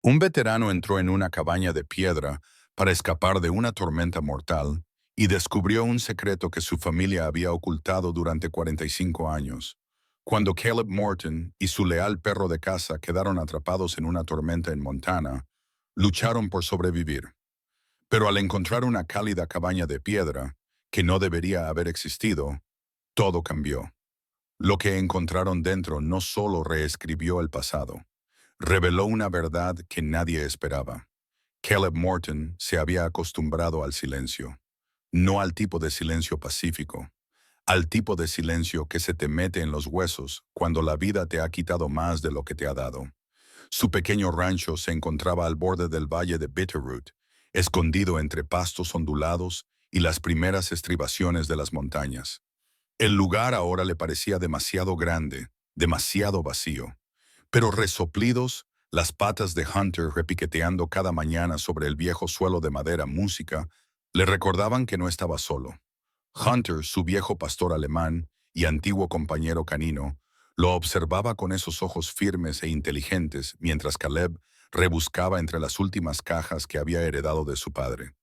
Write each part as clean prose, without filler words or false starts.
Un veterano entró en una cabaña de piedra para escapar de una tormenta mortal y descubrió un secreto que su familia había ocultado durante 45 años. Cuando Caleb Morton y su leal perro de caza quedaron atrapados en una tormenta en Montana, lucharon por sobrevivir. Pero al encontrar una cálida cabaña de piedra, que no debería haber existido, todo cambió. Lo que encontraron dentro no solo reescribió el pasado, reveló una verdad que nadie esperaba. Caleb Morton se había acostumbrado al silencio, no al tipo de silencio pacífico, al tipo de silencio que se te mete en los huesos cuando la vida te ha quitado más de lo que te ha dado. Su pequeño rancho se encontraba al borde del valle de Bitterroot, escondido entre pastos ondulados y las primeras estribaciones de las montañas. El lugar ahora le parecía demasiado grande, demasiado vacío. Pero resoplidos, las patas de Hunter repiqueteando cada mañana sobre el viejo suelo de madera música, le recordaban que no estaba solo. Hunter, su viejo pastor alemán y antiguo compañero canino, lo observaba con esos ojos firmes e inteligentes mientras Caleb rebuscaba entre las últimas cajas que había heredado de su padre.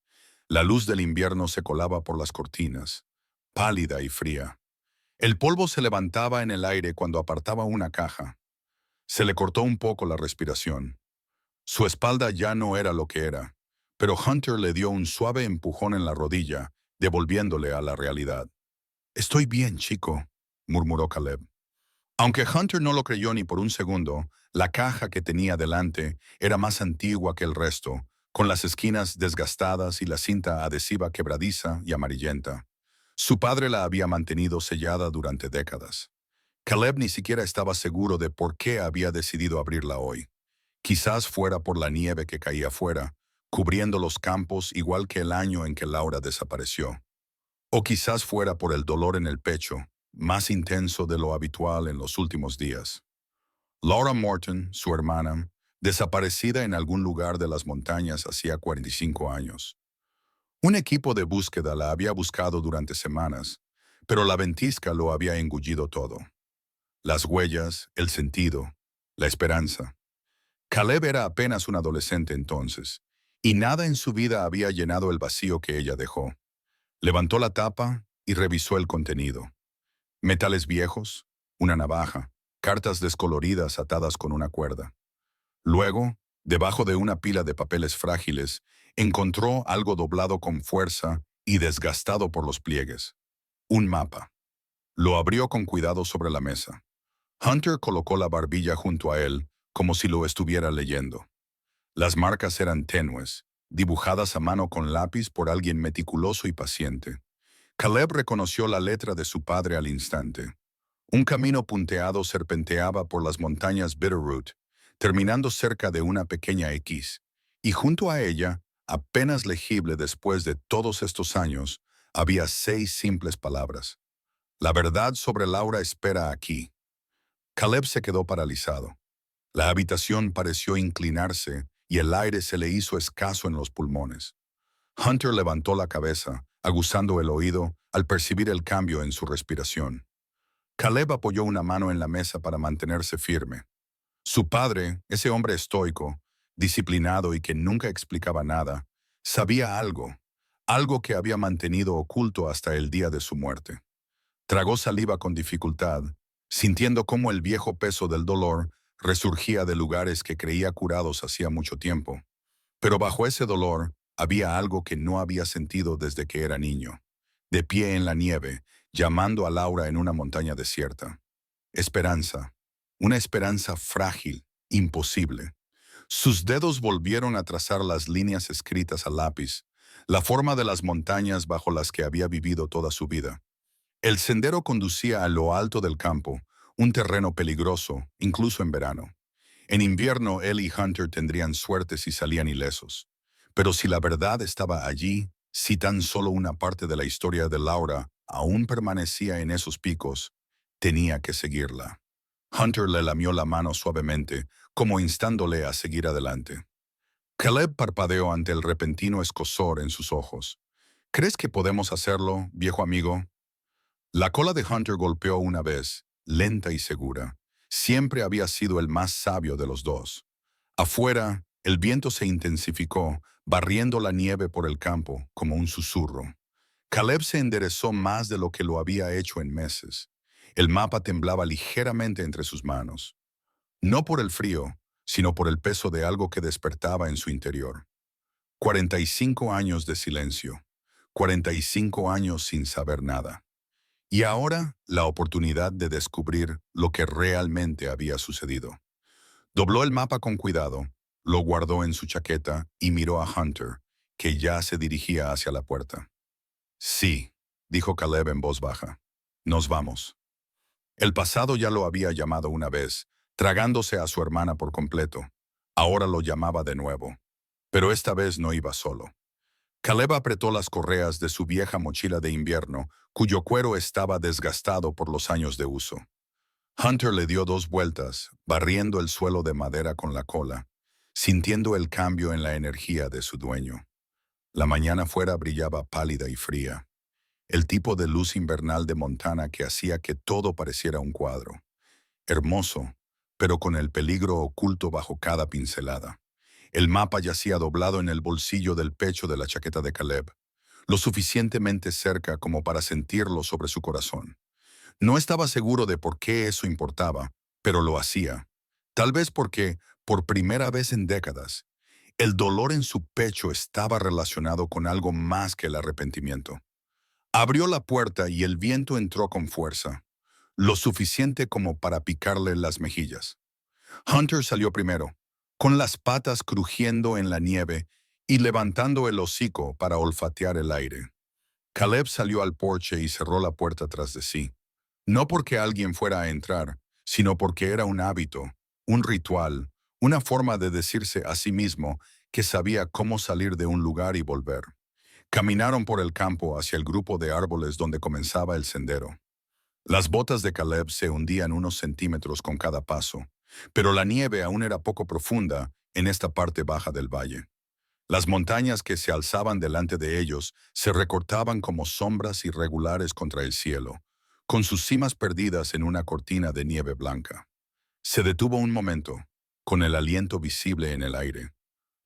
La luz del invierno se colaba por las cortinas, pálida y fría. El polvo se levantaba en el aire cuando apartaba una caja. Se le cortó un poco la respiración. Su espalda ya no era lo que era, pero Hunter le dio un suave empujón en la rodilla, devolviéndole a la realidad. «Estoy bien, chico», murmuró Caleb. Aunque Hunter no lo creyó ni por un segundo, la caja que tenía delante era más antigua que el resto, con las esquinas desgastadas y la cinta adhesiva quebradiza y amarillenta. Su padre la había mantenido sellada durante décadas. Caleb ni siquiera estaba seguro de por qué había decidido abrirla hoy. Quizás fuera por la nieve que caía fuera, cubriendo los campos igual que el año en que Laura desapareció. O quizás fuera por el dolor en el pecho, más intenso de lo habitual en los últimos días. Laura Morton, su hermana, desaparecida en algún lugar de las montañas hacía 45 años. Un equipo de búsqueda la había buscado durante semanas, pero la ventisca lo había engullido todo. Las huellas, el sentido, la esperanza. Caleb era apenas un adolescente entonces, y nada en su vida había llenado el vacío que ella dejó. Levantó la tapa y revisó el contenido. Metales viejos, una navaja, cartas descoloridas atadas con una cuerda. Luego, debajo de una pila de papeles frágiles, encontró algo doblado con fuerza y desgastado por los pliegues. Un mapa. Lo abrió con cuidado sobre la mesa. Hunter colocó la barbilla junto a él, como si lo estuviera leyendo. Las marcas eran tenues, dibujadas a mano con lápiz por alguien meticuloso y paciente. Caleb reconoció la letra de su padre al instante. Un camino punteado serpenteaba por las montañas Bitterroot, terminando cerca de una pequeña X, y junto a ella, apenas legible después de todos estos años, había 6 simples palabras. La verdad sobre Laura espera aquí. Caleb se quedó paralizado. La habitación pareció inclinarse y el aire se le hizo escaso en los pulmones. Hunter levantó la cabeza, aguzando el oído al percibir el cambio en su respiración. Caleb apoyó una mano en la mesa para mantenerse firme. Su padre, ese hombre estoico, disciplinado y que nunca explicaba nada, sabía algo, algo que había mantenido oculto hasta el día de su muerte. Tragó saliva con dificultad, sintiendo cómo el viejo peso del dolor resurgía de lugares que creía curados hacía mucho tiempo. Pero bajo ese dolor había algo que no había sentido desde que era niño. De pie en la nieve, llamando a Laura en una montaña desierta. Esperanza. Una esperanza frágil, imposible. Sus dedos volvieron a trazar las líneas escritas a lápiz, la forma de las montañas bajo las que había vivido toda su vida. El sendero conducía a lo alto del campo, un terreno peligroso, incluso en verano. En invierno, él y Hunter tendrían suerte si salían ilesos. Pero si la verdad estaba allí, si tan solo una parte de la historia de Laura aún permanecía en esos picos, tenía que seguirla. Hunter le lamió la mano suavemente, como instándole a seguir adelante. Caleb parpadeó ante el repentino escozor en sus ojos. «¿Crees que podemos hacerlo, viejo amigo?» La cola de Hunter golpeó una vez, lenta y segura. Siempre había sido el más sabio de los dos. Afuera, El viento se intensificó, barriendo la nieve por el campo como un susurro. Caleb se enderezó más de lo que lo había hecho en meses. El mapa temblaba ligeramente entre sus manos, no por el frío, sino por el peso de algo que despertaba en su interior. 45 años de silencio, 45 años sin saber nada. Y ahora la oportunidad de descubrir lo que realmente había sucedido. Dobló el mapa con cuidado, lo guardó en su chaqueta y miró a Hunter, que ya se dirigía hacia la puerta. Sí, dijo Caleb en voz baja. Nos vamos. El pasado ya lo había llamado una vez, tragándose a su hermana por completo. Ahora lo llamaba de nuevo. Pero esta vez no iba solo. Caleb apretó las correas de su vieja mochila de invierno, cuyo cuero estaba desgastado por los años de uso. Hunter le dio 2 vueltas, barriendo el suelo de madera con la cola, sintiendo el cambio en la energía de su dueño. La mañana fuera brillaba pálida y fría, el tipo de luz invernal de Montana que hacía que todo pareciera un cuadro. Hermoso, pero con el peligro oculto bajo cada pincelada. El mapa yacía doblado en el bolsillo del pecho de la chaqueta de Caleb, lo suficientemente cerca como para sentirlo sobre su corazón. No estaba seguro de por qué eso importaba, pero lo hacía. Tal vez porque, por primera vez en décadas, el dolor en su pecho estaba relacionado con algo más que el arrepentimiento. Abrió la puerta y el viento entró con fuerza, lo suficiente como para picarle las mejillas. Hunter salió primero, con las patas crujiendo en la nieve y levantando el hocico para olfatear el aire. Caleb salió al porche y cerró la puerta tras de sí. No porque alguien fuera a entrar, sino porque era un hábito, un ritual, una forma de decirse a sí mismo que sabía cómo salir de un lugar y volver. Caminaron por el campo hacia el grupo de árboles donde comenzaba el sendero. Las botas de Caleb se hundían unos centímetros con cada paso, pero la nieve aún era poco profunda en esta parte baja del valle. Las montañas que se alzaban delante de ellos se recortaban como sombras irregulares contra el cielo, con sus cimas perdidas en una cortina de nieve blanca. Se detuvo un momento, con el aliento visible en el aire.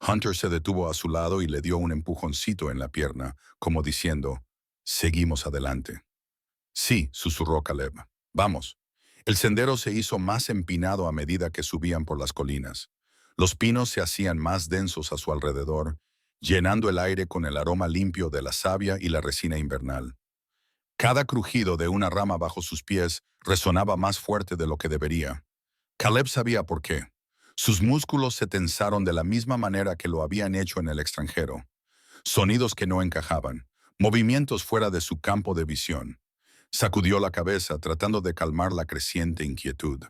Hunter se detuvo a su lado y le dio un empujoncito en la pierna, como diciendo, «Seguimos adelante». «Sí», susurró Caleb. «Vamos». El sendero se hizo más empinado a medida que subían por las colinas. Los pinos se hacían más densos a su alrededor, llenando el aire con el aroma limpio de la savia y la resina invernal. Cada crujido de una rama bajo sus pies resonaba más fuerte de lo que debería. Caleb sabía por qué. Sus músculos se tensaron de la misma manera que lo habían hecho en el extranjero. Sonidos que no encajaban, movimientos fuera de su campo de visión. Sacudió la cabeza tratando de calmar la creciente inquietud.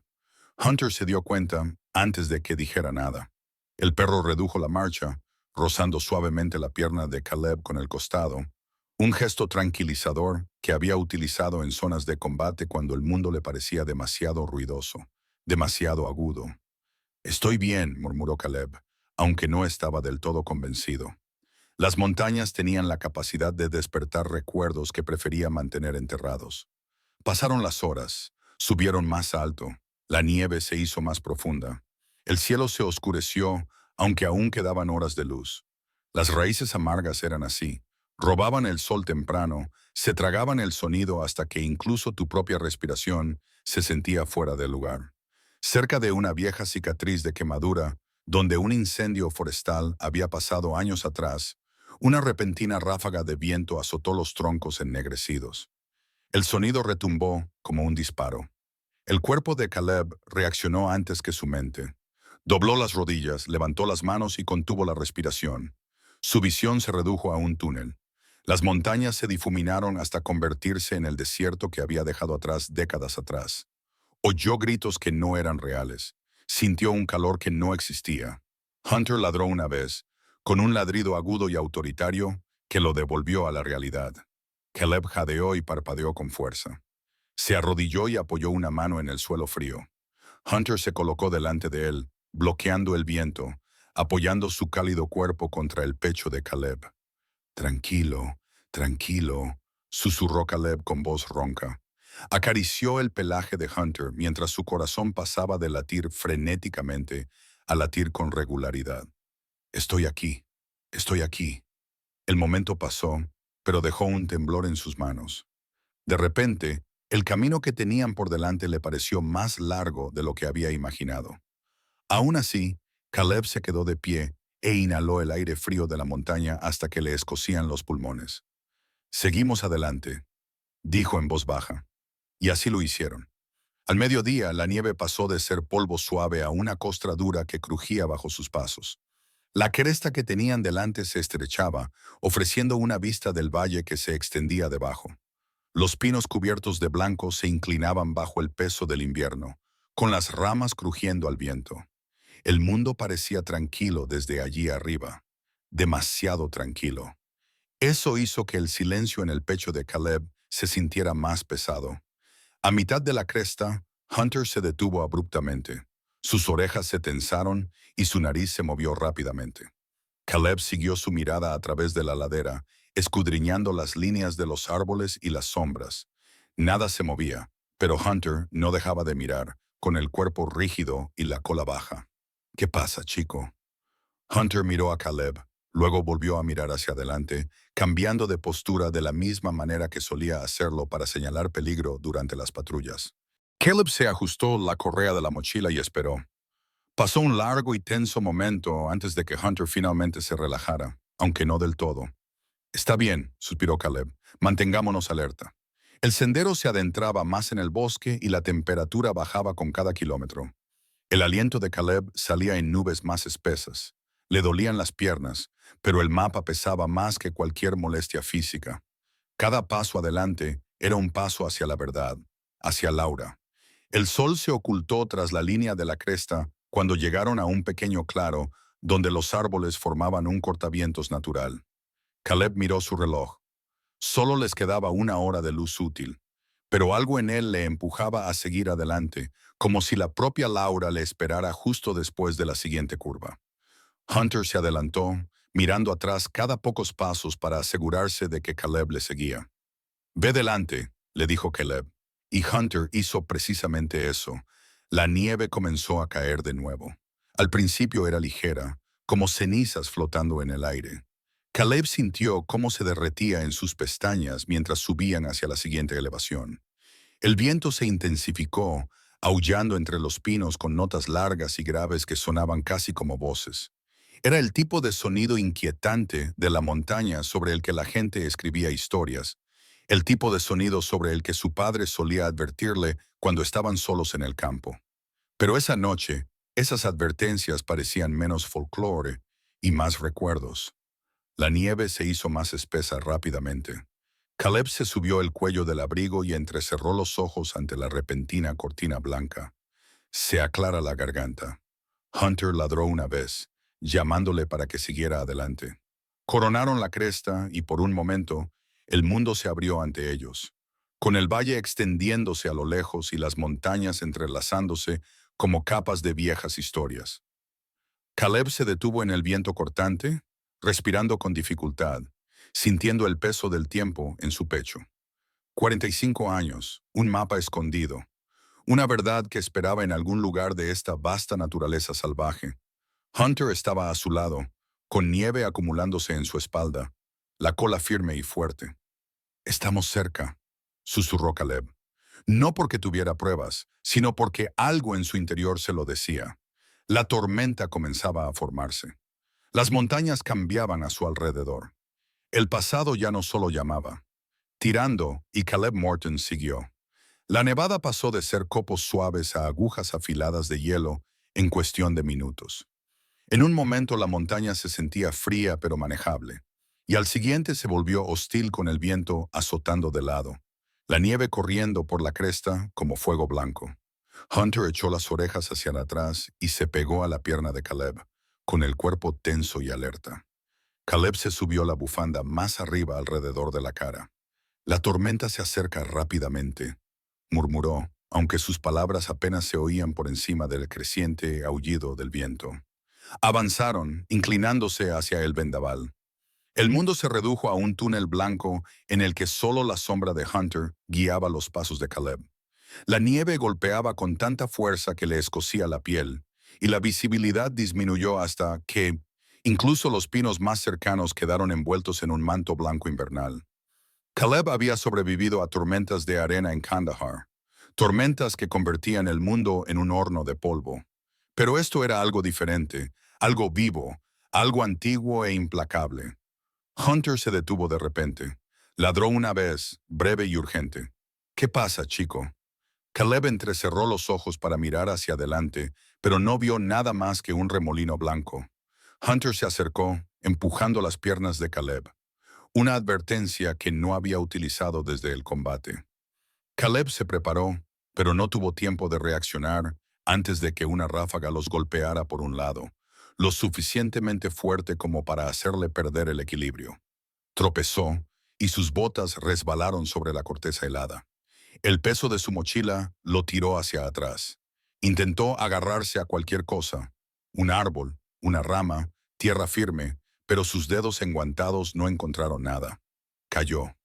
Hunter se dio cuenta antes de que dijera nada. El perro redujo la marcha, rozando suavemente la pierna de Caleb con el costado, un gesto tranquilizador que había utilizado en zonas de combate cuando el mundo le parecía demasiado ruidoso, demasiado agudo. «Estoy bien», murmuró Caleb, aunque no estaba del todo convencido. Las montañas tenían la capacidad de despertar recuerdos que prefería mantener enterrados. Pasaron las horas, subieron más alto, la nieve se hizo más profunda. El cielo se oscureció, aunque aún quedaban horas de luz. Las raíces amargas eran así. Robaban el sol temprano, se tragaban el sonido hasta que incluso tu propia respiración se sentía fuera de lugar. Cerca de una vieja cicatriz de quemadura, donde un incendio forestal había pasado años atrás, una repentina ráfaga de viento azotó los troncos ennegrecidos. El sonido retumbó como un disparo. El cuerpo de Caleb reaccionó antes que su mente. Dobló las rodillas, levantó las manos y contuvo la respiración. Su visión se redujo a un túnel. Las montañas se difuminaron hasta convertirse en el desierto que había dejado atrás décadas atrás. Oyó gritos que no eran reales. Sintió un calor que no existía. Hunter ladró una vez, con un ladrido agudo y autoritario que lo devolvió a la realidad. Caleb jadeó y parpadeó con fuerza. Se arrodilló y apoyó una mano en el suelo frío. Hunter se colocó delante de él, bloqueando el viento, apoyando su cálido cuerpo contra el pecho de Caleb. «Tranquilo, tranquilo», susurró Caleb con voz ronca. Acarició el pelaje de Hunter mientras su corazón pasaba de latir frenéticamente a latir con regularidad. Estoy aquí, estoy aquí. El momento pasó, pero dejó un temblor en sus manos. De repente, el camino que tenían por delante le pareció más largo de lo que había imaginado. Aún así, Caleb se quedó de pie e inhaló el aire frío de la montaña hasta que le escocían los pulmones. Seguimos adelante, dijo en voz baja. Y así lo hicieron. Al mediodía, la nieve pasó de ser polvo suave a una costra dura que crujía bajo sus pasos. La cresta que tenían delante se estrechaba, ofreciendo una vista del valle que se extendía debajo. Los pinos cubiertos de blanco se inclinaban bajo el peso del invierno, con las ramas crujiendo al viento. El mundo parecía tranquilo desde allí arriba, demasiado tranquilo. Eso hizo que el silencio en el pecho de Caleb se sintiera más pesado. A mitad de la cresta, Hunter se detuvo abruptamente. Sus orejas se tensaron y su nariz se movió rápidamente. Caleb siguió su mirada a través de la ladera, escudriñando las líneas de los árboles y las sombras. Nada se movía, pero Hunter no dejaba de mirar, con el cuerpo rígido y la cola baja. ¿Qué pasa, chico? Hunter miró a Caleb, luego volvió a mirar hacia adelante, cambiando de postura de la misma manera que solía hacerlo para señalar peligro durante las patrullas. Caleb se ajustó la correa de la mochila y esperó. Pasó un largo y tenso momento antes de que Hunter finalmente se relajara, aunque no del todo. Está bien, suspiró Caleb. Mantengámonos alerta. El sendero se adentraba más en el bosque y la temperatura bajaba con cada kilómetro. El aliento de Caleb salía en nubes más espesas. Le dolían las piernas, pero el mapa pesaba más que cualquier molestia física. Cada paso adelante era un paso hacia la verdad, hacia Laura. El sol se ocultó tras la línea de la cresta cuando llegaron a un pequeño claro donde los árboles formaban un cortavientos natural. Caleb miró su reloj. Solo les quedaba una hora de luz útil, pero algo en él le empujaba a seguir adelante, como si la propia Laura le esperara justo después de la siguiente curva. Hunter se adelantó, mirando atrás cada pocos pasos para asegurarse de que Caleb le seguía. «Ve delante», le dijo Caleb, y Hunter hizo precisamente eso. La nieve comenzó a caer de nuevo. Al principio era ligera, como cenizas flotando en el aire. Caleb sintió cómo se derretía en sus pestañas mientras subían hacia la siguiente elevación. El viento se intensificó, aullando entre los pinos con notas largas y graves que sonaban casi como voces. Era el tipo de sonido inquietante de la montaña sobre el que la gente escribía historias, el tipo de sonido sobre el que su padre solía advertirle cuando estaban solos en el campo. Pero esa noche, esas advertencias parecían menos folclore y más recuerdos. La nieve se hizo más espesa rápidamente. Caleb se subió el cuello del abrigo y entrecerró los ojos ante la repentina cortina blanca. Se aclara la garganta. Hunter ladró una vez, llamándole para que siguiera adelante. Coronaron la cresta y por un momento, el mundo se abrió ante ellos, con el valle extendiéndose a lo lejos y las montañas entrelazándose como capas de viejas historias. Caleb se detuvo en el viento cortante, respirando con dificultad, sintiendo el peso del tiempo en su pecho. 45 años, un mapa escondido, una verdad que esperaba en algún lugar de esta vasta naturaleza salvaje. Hunter estaba a su lado, con nieve acumulándose en su espalda, la cola firme y fuerte. «Estamos cerca», susurró Caleb. No porque tuviera pruebas, sino porque algo en su interior se lo decía. La tormenta comenzaba a formarse. Las montañas cambiaban a su alrededor. El pasado ya no solo llamaba. Tirando, y Caleb Morton siguió. La nevada pasó de ser copos suaves a agujas afiladas de hielo en cuestión de minutos. En un momento la montaña se sentía fría pero manejable, y al siguiente se volvió hostil con el viento azotando de lado, la nieve corriendo por la cresta como fuego blanco. Hunter echó las orejas hacia atrás y se pegó a la pierna de Caleb, con el cuerpo tenso y alerta. Caleb se subió la bufanda más arriba alrededor de la cara. «La tormenta se acerca rápidamente», murmuró, aunque sus palabras apenas se oían por encima del creciente aullido del viento. Avanzaron, inclinándose hacia el vendaval. El mundo se redujo a un túnel blanco en el que solo la sombra de Hunter guiaba los pasos de Caleb. La nieve golpeaba con tanta fuerza que le escocía la piel, y la visibilidad disminuyó hasta que, Incluso los pinos más cercanos quedaron envueltos en un manto blanco invernal. Caleb había sobrevivido a tormentas de arena en Kandahar, tormentas que convertían el mundo en un horno de polvo. Pero esto era algo diferente, algo vivo, algo antiguo e implacable. Hunter se detuvo de repente. Ladró una vez, breve y urgente. ¿Qué pasa, chico? Caleb entrecerró los ojos para mirar hacia adelante, pero no vio nada más que un remolino blanco. Hunter se acercó, empujando las piernas de Caleb, una advertencia que no había utilizado desde el combate. Caleb se preparó, pero no tuvo tiempo de reaccionar antes de que una ráfaga los golpeara por un lado, lo suficientemente fuerte como para hacerle perder el equilibrio. Tropezó, y sus botas resbalaron sobre la corteza helada. El peso de su mochila lo tiró hacia atrás. Intentó agarrarse a cualquier cosa, un árbol, una rama, tierra firme, pero sus dedos enguantados no encontraron nada. Cayó.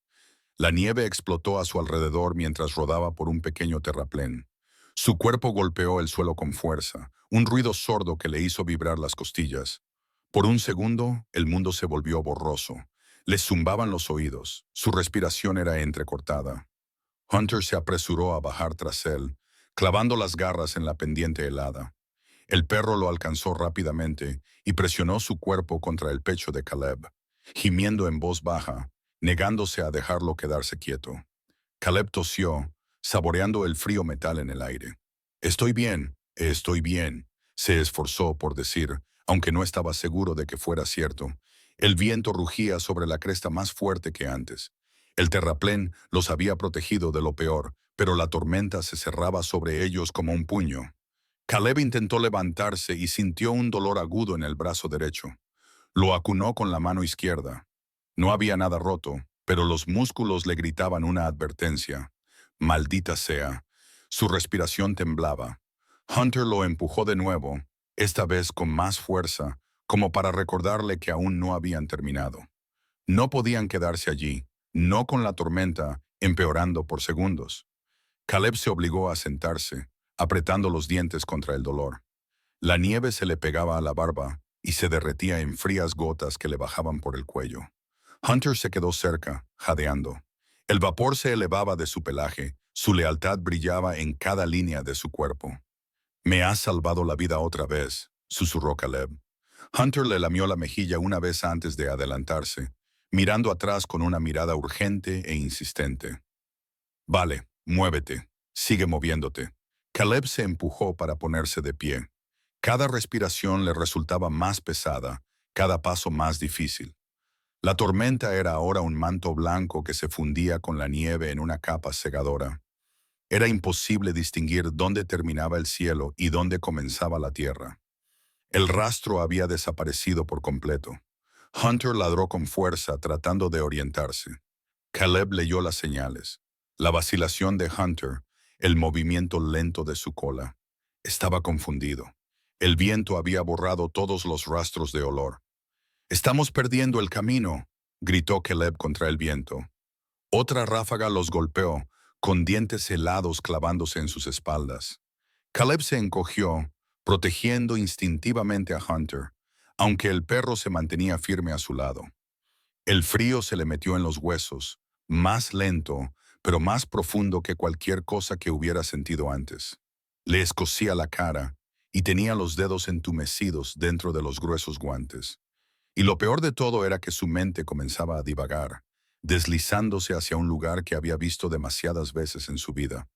La nieve explotó a su alrededor mientras rodaba por un pequeño terraplén. Su cuerpo golpeó el suelo con fuerza, un ruido sordo que le hizo vibrar las costillas. Por un segundo, el mundo se volvió borroso. Le zumbaban los oídos. Su respiración era entrecortada. Hunter se apresuró a bajar tras él, clavando las garras en la pendiente helada. El perro lo alcanzó rápidamente y presionó su cuerpo contra el pecho de Caleb, gimiendo en voz baja, negándose a dejarlo quedarse quieto. Caleb tosió, saboreando el frío metal en el aire. Estoy bien, se esforzó por decir, aunque no estaba seguro de que fuera cierto. El viento rugía sobre la cresta más fuerte que antes. El terraplén los había protegido de lo peor, pero la tormenta se cerraba sobre ellos como un puño. Caleb intentó levantarse y sintió un dolor agudo en el brazo derecho. Lo acunó con la mano izquierda. No había nada roto, pero los músculos le gritaban una advertencia. Maldita sea. Su respiración temblaba. Hunter lo empujó de nuevo, esta vez con más fuerza, como para recordarle que aún no habían terminado. No podían quedarse allí, no con la tormenta empeorando por segundos. Caleb se obligó a sentarse, apretando los dientes contra el dolor. La nieve se le pegaba a la barba y se derretía en frías gotas que le bajaban por el cuello. Hunter se quedó cerca, jadeando. El vapor se elevaba de su pelaje, su lealtad brillaba en cada línea de su cuerpo. «Me has salvado la vida otra vez», susurró Caleb. Hunter le lamió la mejilla una vez antes de adelantarse, mirando atrás con una mirada urgente e insistente. «Vale, muévete. Sigue moviéndote». Caleb se empujó para ponerse de pie. Cada respiración le resultaba más pesada, cada paso más difícil. La tormenta era ahora un manto blanco que se fundía con la nieve en una capa cegadora. Era imposible distinguir dónde terminaba el cielo y dónde comenzaba la tierra. El rastro había desaparecido por completo. Hunter ladró con fuerza tratando de orientarse. Caleb leyó las señales. La vacilación de Hunter, el movimiento lento de su cola. Estaba confundido. El viento había borrado todos los rastros de olor. «Estamos perdiendo el camino», gritó Caleb contra el viento. Otra ráfaga los golpeó, con dientes helados clavándose en sus espaldas. Caleb se encogió, protegiendo instintivamente a Hunter, aunque el perro se mantenía firme a su lado. El frío se le metió en los huesos, más lento, pero más profundo que cualquier cosa que hubiera sentido antes. Le escocía la cara y tenía los dedos entumecidos dentro de los gruesos guantes. Y lo peor de todo era que su mente comenzaba a divagar, deslizándose hacia un lugar que había visto demasiadas veces en su vida: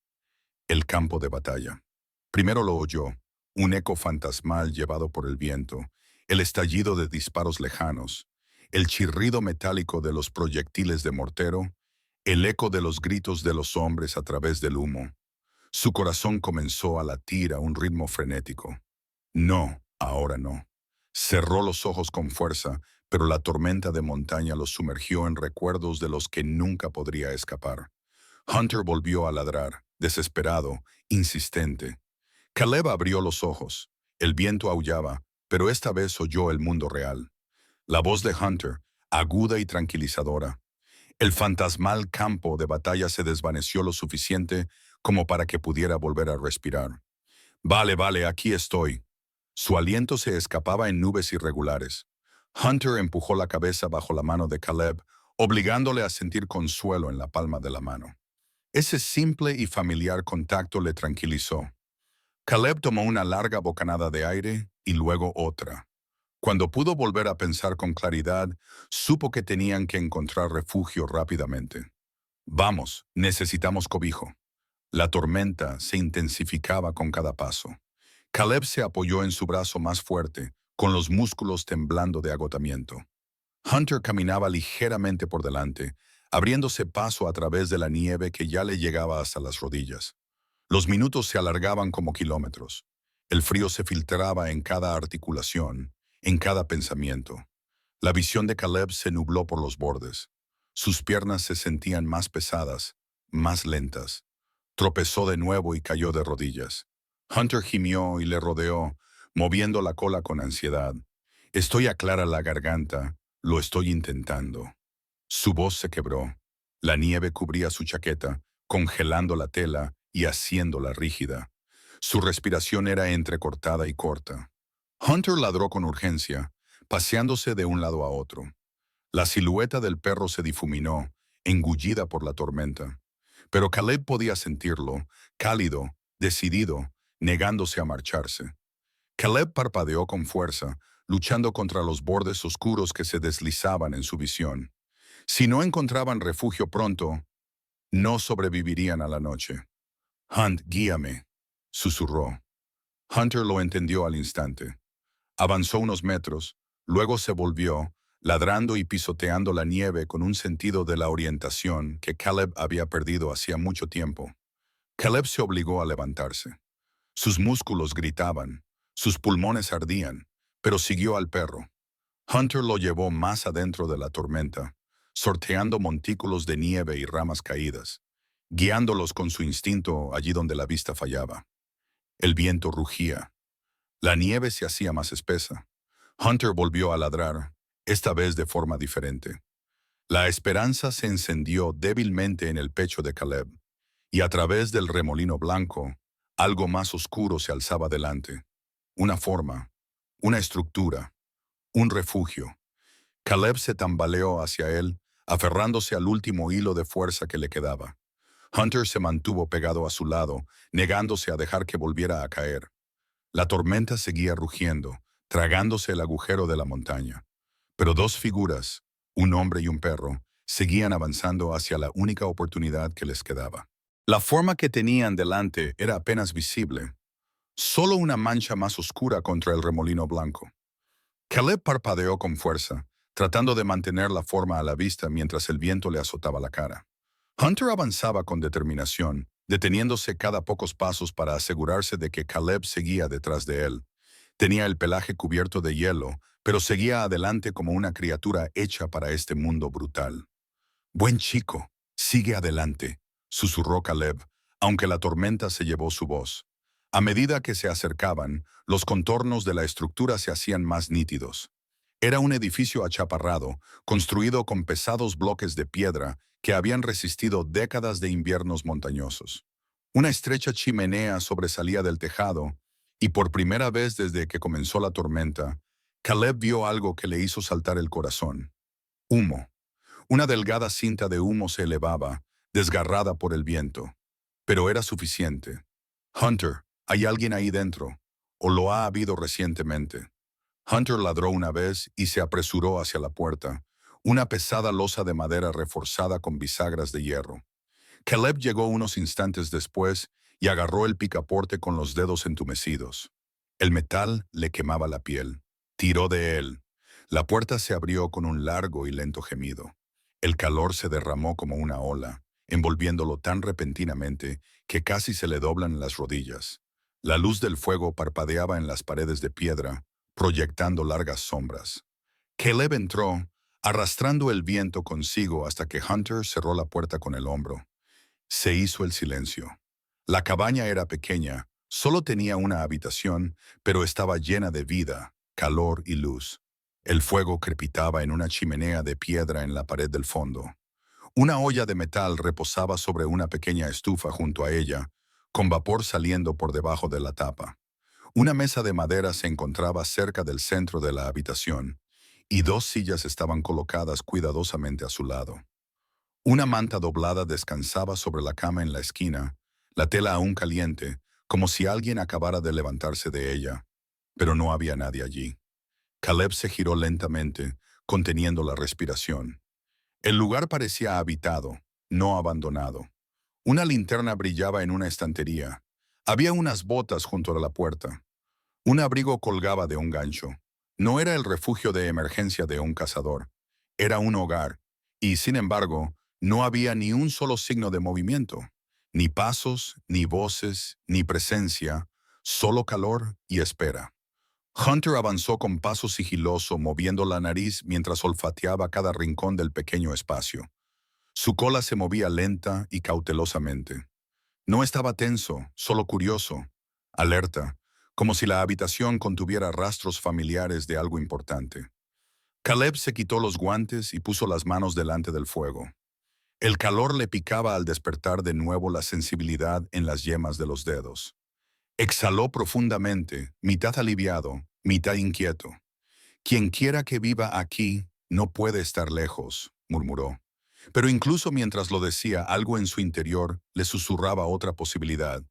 el campo de batalla. Primero lo oyó, un eco fantasmal llevado por el viento, el estallido de disparos lejanos, el chirrido metálico de los proyectiles de mortero, el eco de los gritos de los hombres a través del humo. Su corazón comenzó a latir a un ritmo frenético. No, ahora no. Cerró los ojos con fuerza, pero la tormenta de montaña los sumergió en recuerdos de los que nunca podría escapar. Hunter volvió a ladrar, desesperado, insistente. Caleb abrió los ojos. El viento aullaba, pero esta vez oyó el mundo real. La voz de Hunter, aguda y tranquilizadora. El fantasmal campo de batalla se desvaneció lo suficiente como para que pudiera volver a respirar. «Vale, aquí estoy». Su aliento se escapaba en nubes irregulares. Hunter empujó la cabeza bajo la mano de Caleb, obligándole a sentir consuelo en la palma de la mano. Ese simple y familiar contacto le tranquilizó. Caleb tomó una larga bocanada de aire y luego otra. Cuando pudo volver a pensar con claridad, supo que tenían que encontrar refugio rápidamente. Vamos, necesitamos cobijo. La tormenta se intensificaba con cada paso. Caleb se apoyó en su brazo más fuerte, con los músculos temblando de agotamiento. Hunter caminaba ligeramente por delante, abriéndose paso a través de la nieve que ya le llegaba hasta las rodillas. Los minutos se alargaban como kilómetros. El frío se filtraba en cada articulación, en cada pensamiento. La visión de Caleb se nubló por los bordes. Sus piernas se sentían más pesadas, más lentas. Tropezó de nuevo y cayó de rodillas. Hunter gimió y le rodeó, moviendo la cola con ansiedad. Estoy aclara la garganta, lo estoy intentando. Su voz se quebró. La nieve cubría su chaqueta, congelando la tela y haciéndola rígida. Su respiración era entrecortada y corta. Hunter ladró con urgencia, paseándose de un lado a otro. La silueta del perro se difuminó, engullida por la tormenta. Pero Caleb podía sentirlo, cálido, decidido, negándose a marcharse. Caleb parpadeó con fuerza, luchando contra los bordes oscuros que se deslizaban en su visión. Si no encontraban refugio pronto, no sobrevivirían a la noche. Hunt, guíame, susurró. Hunter lo entendió al instante. Avanzó unos metros, luego se volvió, ladrando y pisoteando la nieve con un sentido de la orientación que Caleb había perdido hacía mucho tiempo. Caleb se obligó a levantarse. Sus músculos gritaban, sus pulmones ardían, pero siguió al perro. Hunter lo llevó más adentro de la tormenta, sorteando montículos de nieve y ramas caídas, guiándolos con su instinto allí donde la vista fallaba. El viento rugía. La nieve se hacía más espesa. Hunter volvió a ladrar, esta vez de forma diferente. La esperanza se encendió débilmente en el pecho de Caleb, y a través del remolino blanco, algo más oscuro se alzaba delante. Una forma, una estructura, un refugio. Caleb se tambaleó hacia él, aferrándose al último hilo de fuerza que le quedaba. Hunter se mantuvo pegado a su lado, negándose a dejar que volviera a caer. La tormenta seguía rugiendo, tragándose el agujero de la montaña. Pero dos figuras, un hombre y un perro, seguían avanzando hacia la única oportunidad que les quedaba. La forma que tenían delante era apenas visible, solo una mancha más oscura contra el remolino blanco. Caleb parpadeó con fuerza, tratando de mantener la forma a la vista mientras el viento le azotaba la cara. Hunter avanzaba con determinación, deteniéndose cada pocos pasos para asegurarse de que Caleb seguía detrás de él. Tenía el pelaje cubierto de hielo, pero seguía adelante como una criatura hecha para este mundo brutal. «Buen chico, sigue adelante», susurró Caleb, aunque la tormenta se llevó su voz. A medida que se acercaban, los contornos de la estructura se hacían más nítidos. Era un edificio achaparrado, construido con pesados bloques de piedra que habían resistido décadas de inviernos montañosos. Una estrecha chimenea sobresalía del tejado, y por primera vez desde que comenzó la tormenta, Caleb vio algo que le hizo saltar el corazón. Humo. Una delgada cinta de humo se elevaba, desgarrada por el viento. Pero era suficiente. «Hunter, hay alguien ahí dentro, o lo ha habido recientemente». Hunter ladró una vez y se apresuró hacia la puerta, una pesada losa de madera reforzada con bisagras de hierro. Caleb llegó unos instantes después y agarró el picaporte con los dedos entumecidos. El metal le quemaba la piel. Tiró de él. La puerta se abrió con un largo y lento gemido. El calor se derramó como una ola, envolviéndolo tan repentinamente que casi se le doblan las rodillas. La luz del fuego parpadeaba en las paredes de piedra, proyectando largas sombras. Caleb entró, arrastrando el viento consigo hasta que Hunter cerró la puerta con el hombro. Se hizo el silencio. La cabaña era pequeña, solo tenía una habitación, pero estaba llena de vida, calor y luz. El fuego crepitaba en una chimenea de piedra en la pared del fondo. Una olla de metal reposaba sobre una pequeña estufa junto a ella, con vapor saliendo por debajo de la tapa. Una mesa de madera se encontraba cerca del centro de la habitación, y 2 sillas estaban colocadas cuidadosamente a su lado. Una manta doblada descansaba sobre la cama en la esquina, la tela aún caliente, como si alguien acabara de levantarse de ella, pero no había nadie allí. Caleb se giró lentamente, conteniendo la respiración. El lugar parecía habitado, no abandonado. Una linterna brillaba en una estantería. Había unas botas junto a la puerta. Un abrigo colgaba de un gancho. No era el refugio de emergencia de un cazador. Era un hogar. Y, sin embargo, no había ni un solo signo de movimiento. Ni pasos, ni voces, ni presencia. Solo calor y espera. Hunter avanzó con paso sigiloso, moviendo la nariz mientras olfateaba cada rincón del pequeño espacio. Su cola se movía lenta y cautelosamente. No estaba tenso, solo curioso, alerta, como si la habitación contuviera rastros familiares de algo importante. Caleb se quitó los guantes y puso las manos delante del fuego. El calor le picaba al despertar de nuevo la sensibilidad en las yemas de los dedos. Exhaló profundamente, mitad aliviado, mitad inquieto. «Quien quiera que viva aquí no puede estar lejos», murmuró. Pero incluso mientras lo decía, algo en su interior le susurraba otra posibilidad.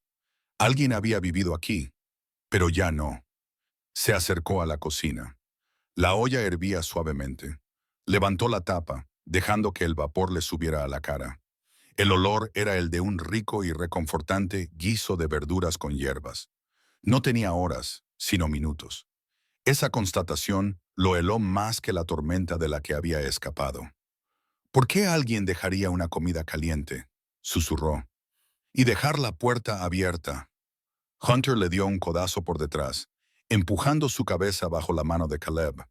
Alguien había vivido aquí, pero ya no. Se acercó a la cocina. La olla hervía suavemente. Levantó la tapa, dejando que el vapor le subiera a la cara. El olor era el de un rico y reconfortante guiso de verduras con hierbas. No tenía horas, sino minutos. Esa constatación lo heló más que la tormenta de la que había escapado. «¿Por qué alguien dejaría una comida caliente?», susurró. «Y dejar la puerta abierta». Hunter le dio un codazo por detrás, empujando su cabeza bajo la mano de Caleb.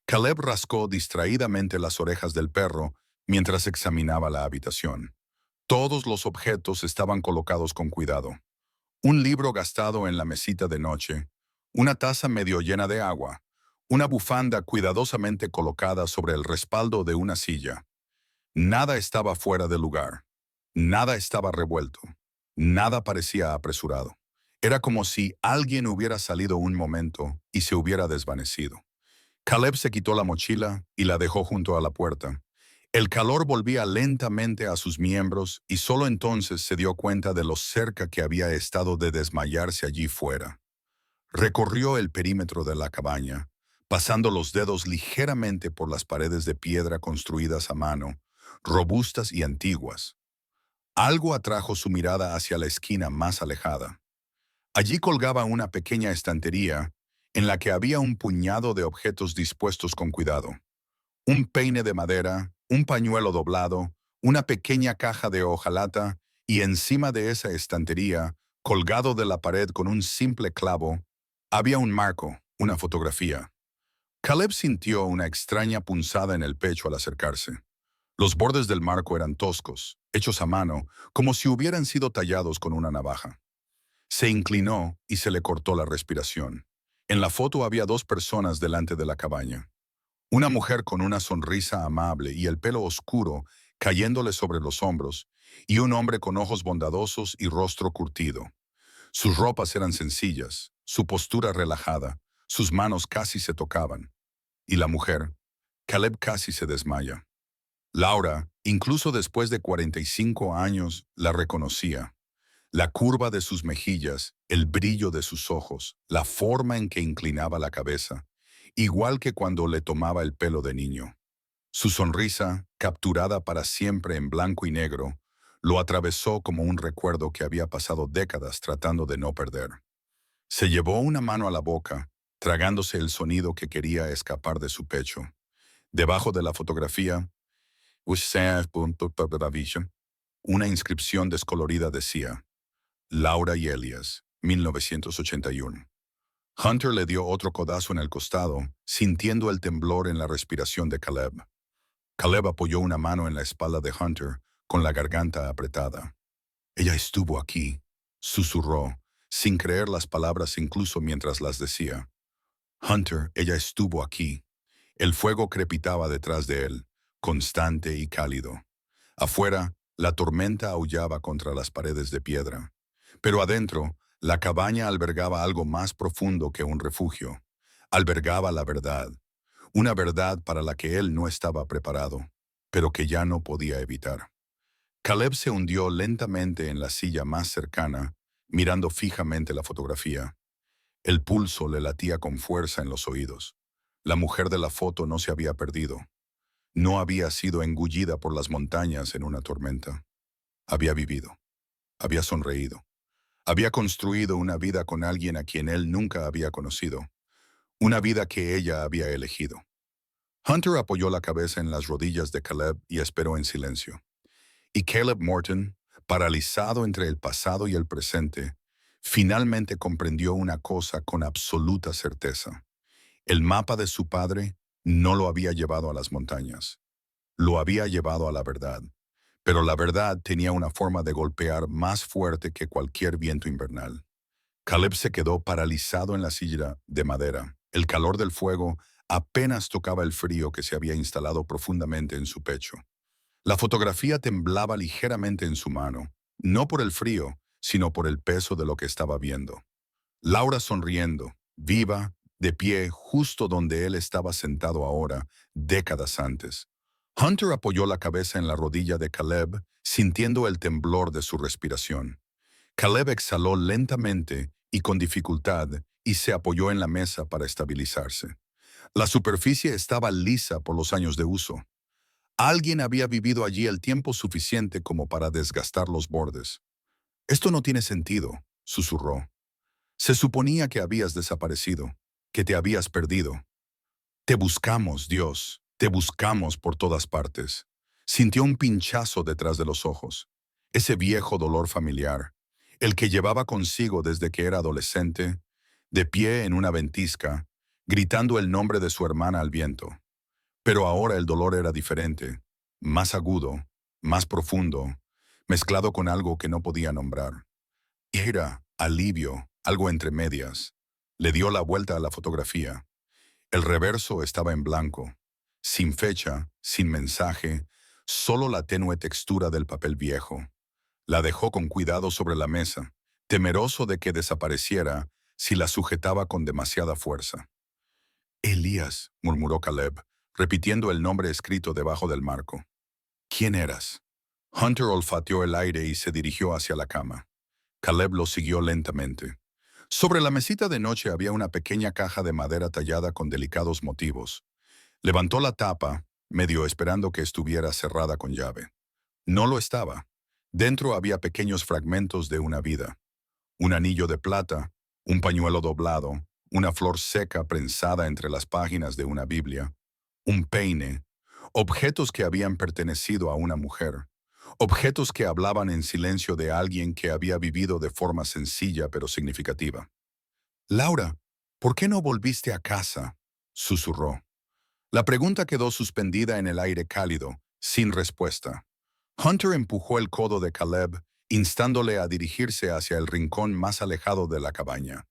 Caleb rascó distraídamente las orejas del perro mientras examinaba la habitación. Todos los objetos estaban colocados con cuidado. Un libro gastado en la mesita de noche, una taza medio llena de agua, una bufanda cuidadosamente colocada sobre el respaldo de una silla. Nada estaba fuera de lugar. Nada estaba revuelto. Nada parecía apresurado. Era como si alguien hubiera salido un momento y se hubiera desvanecido. Caleb se quitó la mochila y la dejó junto a la puerta. El calor volvía lentamente a sus miembros y solo entonces se dio cuenta de lo cerca que había estado de desmayarse allí fuera. Recorrió el perímetro de la cabaña, pasando los dedos ligeramente por las paredes de piedra construidas a mano, robustas y antiguas. Algo atrajo su mirada hacia la esquina más alejada. Allí colgaba una pequeña estantería en la que había un puñado de objetos dispuestos con cuidado. Un peine de madera, un pañuelo doblado, una pequeña caja de hojalata y encima de esa estantería, colgado de la pared con un simple clavo, había un marco, una fotografía. Caleb sintió una extraña punzada en el pecho al acercarse. Los bordes del marco eran toscos, hechos a mano, como si hubieran sido tallados con una navaja. Se inclinó y se le cortó la respiración. En la foto había 2 personas delante de la cabaña. Una mujer con una sonrisa amable y el pelo oscuro cayéndole sobre los hombros, y un hombre con ojos bondadosos y rostro curtido. Sus ropas eran sencillas, su postura relajada, sus manos casi se tocaban. Y la mujer, Caleb casi se desmaya. Laura, incluso después de 45 años, la reconocía. La curva de sus mejillas, el brillo de sus ojos, la forma en que inclinaba la cabeza, igual que cuando le tomaba el pelo de niño. Su sonrisa, capturada para siempre en blanco y negro, lo atravesó como un recuerdo que había pasado décadas tratando de no perder. Se llevó una mano a la boca, tragándose el sonido que quería escapar de su pecho. Debajo de la fotografía, una inscripción descolorida decía: Laura y Elias, 1981. Hunter le dio otro codazo en el costado, sintiendo el temblor en la respiración de Caleb. Caleb apoyó una mano en la espalda de Hunter, con la garganta apretada. «Ella estuvo aquí», susurró, sin creer las palabras incluso mientras las decía. «Hunter, ella estuvo aquí». El fuego crepitaba detrás de él, constante y cálido. Afuera, la tormenta aullaba contra las paredes de piedra. Pero adentro, la cabaña albergaba algo más profundo que un refugio. Albergaba la verdad. una verdad para la que él no estaba preparado, pero que ya no podía evitar. Caleb se hundió lentamente en la silla más cercana, mirando fijamente la fotografía. El pulso le latía con fuerza en los oídos. La mujer de la foto no se había perdido. No había sido engullida por las montañas en una tormenta. Había vivido. Había sonreído. Había construido una vida con alguien a quien él nunca había conocido. Una vida que ella había elegido. Hunter apoyó la cabeza en las rodillas de Caleb y esperó en silencio. Y Caleb Morton, paralizado entre el pasado y el presente, finalmente comprendió una cosa con absoluta certeza. El mapa de su padre no lo había llevado a las montañas. Lo había llevado a la verdad. Pero la verdad tenía una forma de golpear más fuerte que cualquier viento invernal. Caleb se quedó paralizado en la silla de madera. El calor del fuego apenas tocaba el frío que se había instalado profundamente en su pecho. La fotografía temblaba ligeramente en su mano, no por el frío, sino por el peso de lo que estaba viendo. Laura sonriendo, viva, de pie justo donde él estaba sentado ahora, décadas antes. Hunter apoyó la cabeza en la rodilla de Caleb, sintiendo el temblor de su respiración. Caleb exhaló lentamente y con dificultad y se apoyó en la mesa para estabilizarse. La superficie estaba lisa por los años de uso. Alguien había vivido allí el tiempo suficiente como para desgastar los bordes. «Esto no tiene sentido», susurró. «Se suponía que habías desaparecido, que te habías perdido. Te buscamos, Dios, te buscamos por todas partes». Sintió un pinchazo detrás de los ojos. Ese viejo dolor familiar, el que llevaba consigo desde que era adolescente, de pie en una ventisca, gritando el nombre de su hermana al viento. Pero ahora el dolor era diferente, más agudo, más profundo, mezclado con algo que no podía nombrar. Era alivio, algo entre medias. Le dio la vuelta a la fotografía. El reverso estaba en blanco, sin fecha, sin mensaje, solo la tenue textura del papel viejo. La dejó con cuidado sobre la mesa, temeroso de que desapareciera si la sujetaba con demasiada fuerza. «Elías», murmuró Caleb, repitiendo el nombre escrito debajo del marco. «¿Quién eras?» Hunter olfateó el aire y se dirigió hacia la cama. Caleb lo siguió lentamente. Sobre la mesita de noche había una pequeña caja de madera tallada con delicados motivos. Levantó la tapa, medio esperando que estuviera cerrada con llave. No lo estaba. Dentro había pequeños fragmentos de una vida. Un anillo de plata, un pañuelo doblado, una flor seca prensada entre las páginas de una Biblia, un peine, objetos que habían pertenecido a una mujer, objetos que hablaban en silencio de alguien que había vivido de forma sencilla pero significativa. «Laura, ¿por qué no volviste a casa?», susurró. La pregunta quedó suspendida en el aire cálido, sin respuesta. Hunter empujó el codo de Caleb, instándole a dirigirse hacia el rincón más alejado de la cabaña.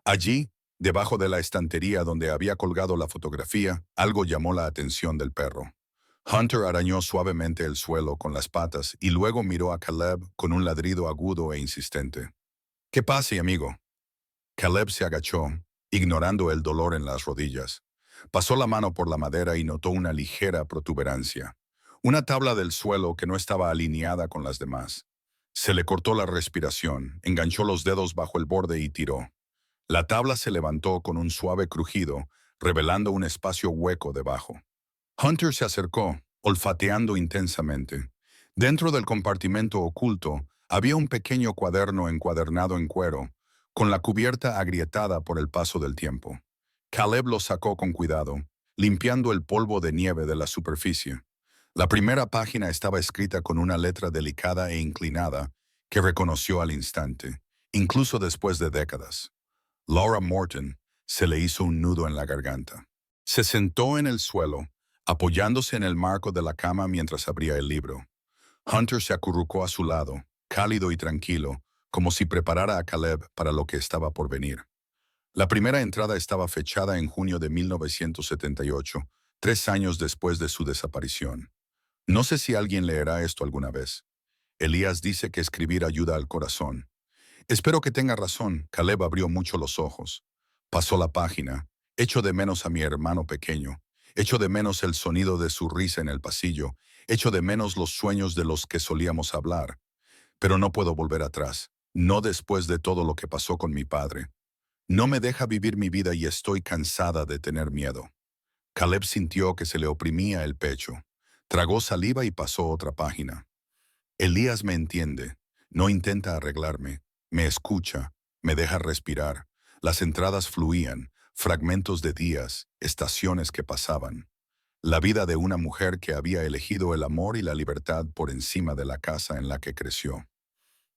Allí, debajo de la estantería donde había colgado la fotografía, algo llamó la atención del perro. Hunter arañó suavemente el suelo con las patas y luego miró a Caleb con un ladrido agudo e insistente. «¿Qué pasa, amigo?» Caleb se agachó, ignorando el dolor en las rodillas. Pasó la mano por la madera y notó una ligera protuberancia. Una tabla del suelo que no estaba alineada con las demás. Se le cortó la respiración, enganchó los dedos bajo el borde y tiró. La tabla se levantó con un suave crujido, revelando un espacio hueco debajo. Hunter se acercó, olfateando intensamente. Dentro del compartimento oculto había un pequeño cuaderno encuadernado en cuero, con la cubierta agrietada por el paso del tiempo. Caleb lo sacó con cuidado, limpiando el polvo de nieve de la superficie. La primera página estaba escrita con una letra delicada e inclinada que reconoció al instante, incluso después de décadas. Laura Morton. Se le hizo un nudo en la garganta. Se sentó en el suelo, apoyándose en el marco de la cama mientras abría el libro. Hunter se acurrucó a su lado, cálido y tranquilo, como si preparara a Caleb para lo que estaba por venir. La primera entrada estaba fechada en junio de 1978, 3 años después de su desaparición. No sé si alguien leerá esto alguna vez. Elías dice que escribir ayuda al corazón. Espero que tenga razón. Caleb abrió mucho los ojos. Pasó la página. Echo de menos a mi hermano pequeño. Echo de menos el sonido de su risa en el pasillo. Echo de menos los sueños de los que solíamos hablar. Pero no puedo volver atrás. No después de todo lo que pasó con mi padre. No me deja vivir mi vida y estoy cansada de tener miedo. Caleb sintió que se le oprimía el pecho. Tragó saliva y pasó otra página. Elías me entiende. No intenta arreglarme. Me escucha. Me deja respirar. Las entradas fluían, fragmentos de días, estaciones que pasaban. La vida de una mujer que había elegido el amor y la libertad por encima de la casa en la que creció.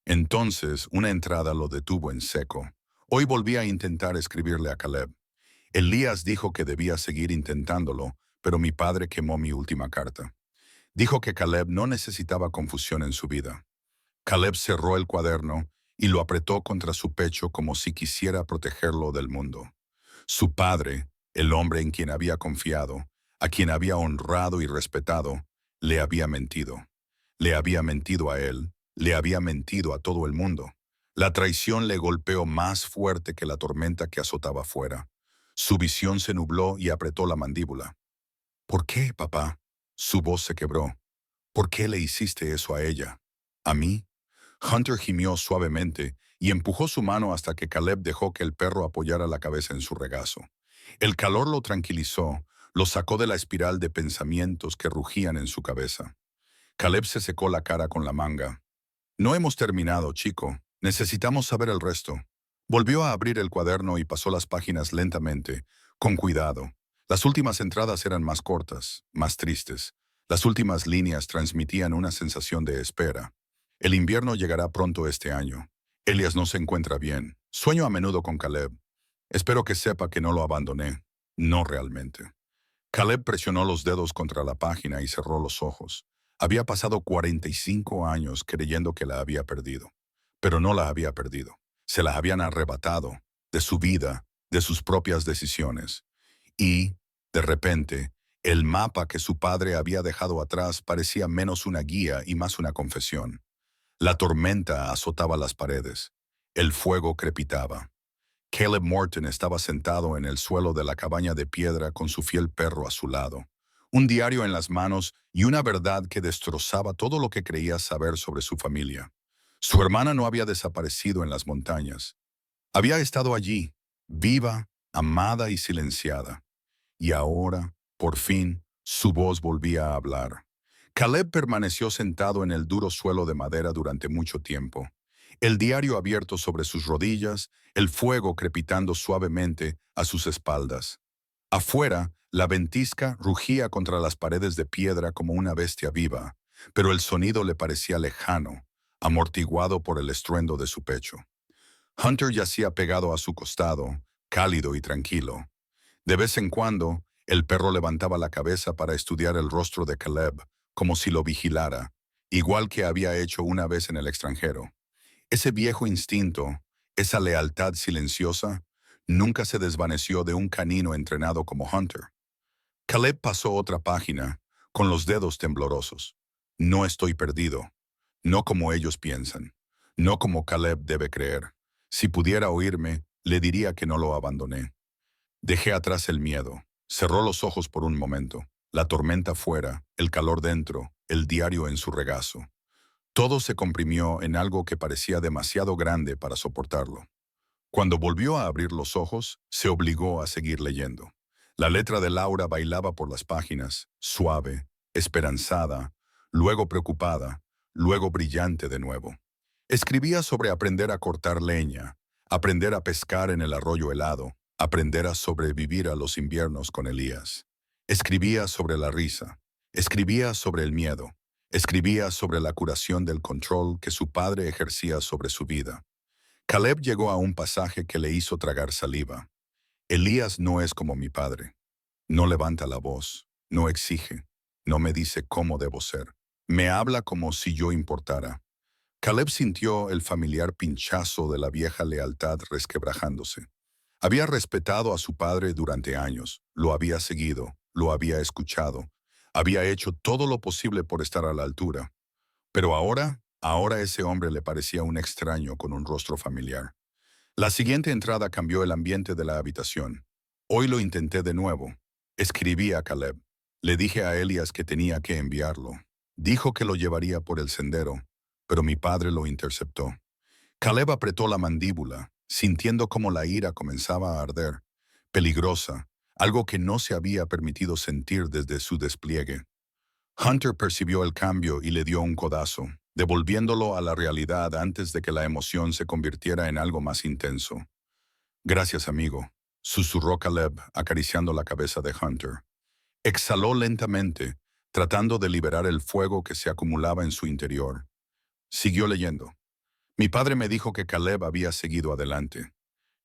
Entonces, una entrada lo detuvo en seco. Hoy volví a intentar escribirle a Caleb. Elías dijo que debía seguir intentándolo, pero mi padre quemó mi última carta. Dijo que Caleb no necesitaba confusión en su vida. Caleb cerró el cuaderno y lo apretó contra su pecho como si quisiera protegerlo del mundo. Su padre, el hombre en quien había confiado, a quien había honrado y respetado, le había mentido. Le había mentido a él, le había mentido a todo el mundo. La traición le golpeó más fuerte que la tormenta que azotaba afuera. Su visión se nubló y apretó la mandíbula. ¿Por qué, papá? Su voz se quebró. ¿Por qué le hiciste eso a ella? ¿A mí? Hunter gimió suavemente y empujó su mano hasta que Caleb dejó que el perro apoyara la cabeza en su regazo. El calor lo tranquilizó, lo sacó de la espiral de pensamientos que rugían en su cabeza. Caleb se secó la cara con la manga. No hemos terminado, chico. Necesitamos saber el resto. Volvió a abrir el cuaderno y pasó las páginas lentamente, con cuidado. Las últimas entradas eran más cortas, más tristes. Las últimas líneas transmitían una sensación de espera. El invierno llegará pronto este año. Elias no se encuentra bien. Sueño a menudo con Caleb. Espero que sepa que no lo abandoné. No realmente. Caleb presionó los dedos contra la página y cerró los ojos. Había pasado 45 años creyendo que la había perdido. Pero no la había perdido. Se la habían arrebatado, de su vida, de sus propias decisiones. Y, de repente, el mapa que su padre había dejado atrás parecía menos una guía y más una confesión. La tormenta azotaba las paredes. El fuego crepitaba. Caleb Morton estaba sentado en el suelo de la cabaña de piedra con su fiel perro a su lado, un diario en las manos y una verdad que destrozaba todo lo que creía saber sobre su familia. Su hermana no había desaparecido en las montañas. Había estado allí, viva, amada y silenciada. Y ahora, por fin, su voz volvía a hablar. Caleb permaneció sentado en el duro suelo de madera durante mucho tiempo. El diario abierto sobre sus rodillas, el fuego crepitando suavemente a sus espaldas. Afuera, la ventisca rugía contra las paredes de piedra como una bestia viva, pero el sonido le parecía lejano, amortiguado por el estruendo de su pecho. Hunter yacía pegado a su costado, cálido y tranquilo. De vez en cuando, el perro levantaba la cabeza para estudiar el rostro de Caleb, como si lo vigilara, igual que había hecho una vez en el extranjero. Ese viejo instinto, esa lealtad silenciosa, nunca se desvaneció de un canino entrenado como Hunter. Caleb pasó otra página, con los dedos temblorosos. No estoy perdido. No como ellos piensan. No como Caleb debe creer. Si pudiera oírme, le diría que no lo abandoné. Dejé atrás el miedo. Cerró los ojos por un momento. La tormenta fuera, el calor dentro, el diario en su regazo. Todo se comprimió en algo que parecía demasiado grande para soportarlo. Cuando volvió a abrir los ojos, se obligó a seguir leyendo. La letra de Laura bailaba por las páginas, suave, esperanzada, luego preocupada, luego brillante de nuevo. Escribía sobre aprender a cortar leña, aprender a pescar en el arroyo helado, aprender a sobrevivir a los inviernos con Elías. Escribía sobre la risa, escribía sobre el miedo, escribía sobre la curación del control que su padre ejercía sobre su vida. Caleb llegó a un pasaje que le hizo tragar saliva. Elías no es como mi padre. No levanta la voz, no exige, no me dice cómo debo ser. Me habla como si yo importara. Caleb sintió el familiar pinchazo de la vieja lealtad resquebrajándose. Había respetado a su padre durante años, lo había seguido, lo había escuchado, había hecho todo lo posible por estar a la altura. Pero ahora ese hombre le parecía un extraño con un rostro familiar. La siguiente entrada cambió el ambiente de la habitación. Hoy lo intenté de nuevo. Escribí a Caleb. Le dije a Elias que tenía que enviarlo. Dijo que lo llevaría por el sendero, pero mi padre lo interceptó. Caleb apretó la mandíbula, sintiendo cómo la ira comenzaba a arder, peligrosa, algo que no se había permitido sentir desde su despliegue. Hunter percibió el cambio y le dio un codazo, devolviéndolo a la realidad antes de que la emoción se convirtiera en algo más intenso. Gracias, amigo, susurró Caleb, acariciando la cabeza de Hunter. Exhaló lentamente, tratando de liberar el fuego que se acumulaba en su interior. Siguió leyendo. Mi padre me dijo que Caleb había seguido adelante.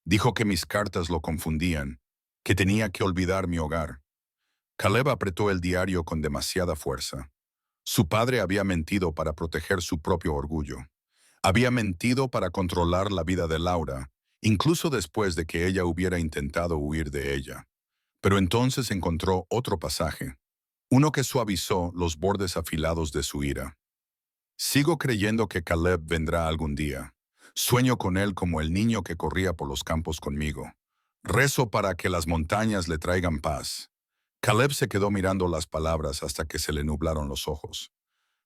Dijo que mis cartas lo confundían, que tenía que olvidar mi hogar. Caleb apretó el diario con demasiada fuerza. Su padre había mentido para proteger su propio orgullo. Había mentido para controlar la vida de Laura, incluso después de que ella hubiera intentado huir de ella. Pero entonces encontró otro pasaje, uno que suavizó los bordes afilados de su ira. Sigo creyendo que Caleb vendrá algún día. Sueño con él como el niño que corría por los campos conmigo. Rezo para que las montañas le traigan paz. Caleb se quedó mirando las palabras hasta que se le nublaron los ojos.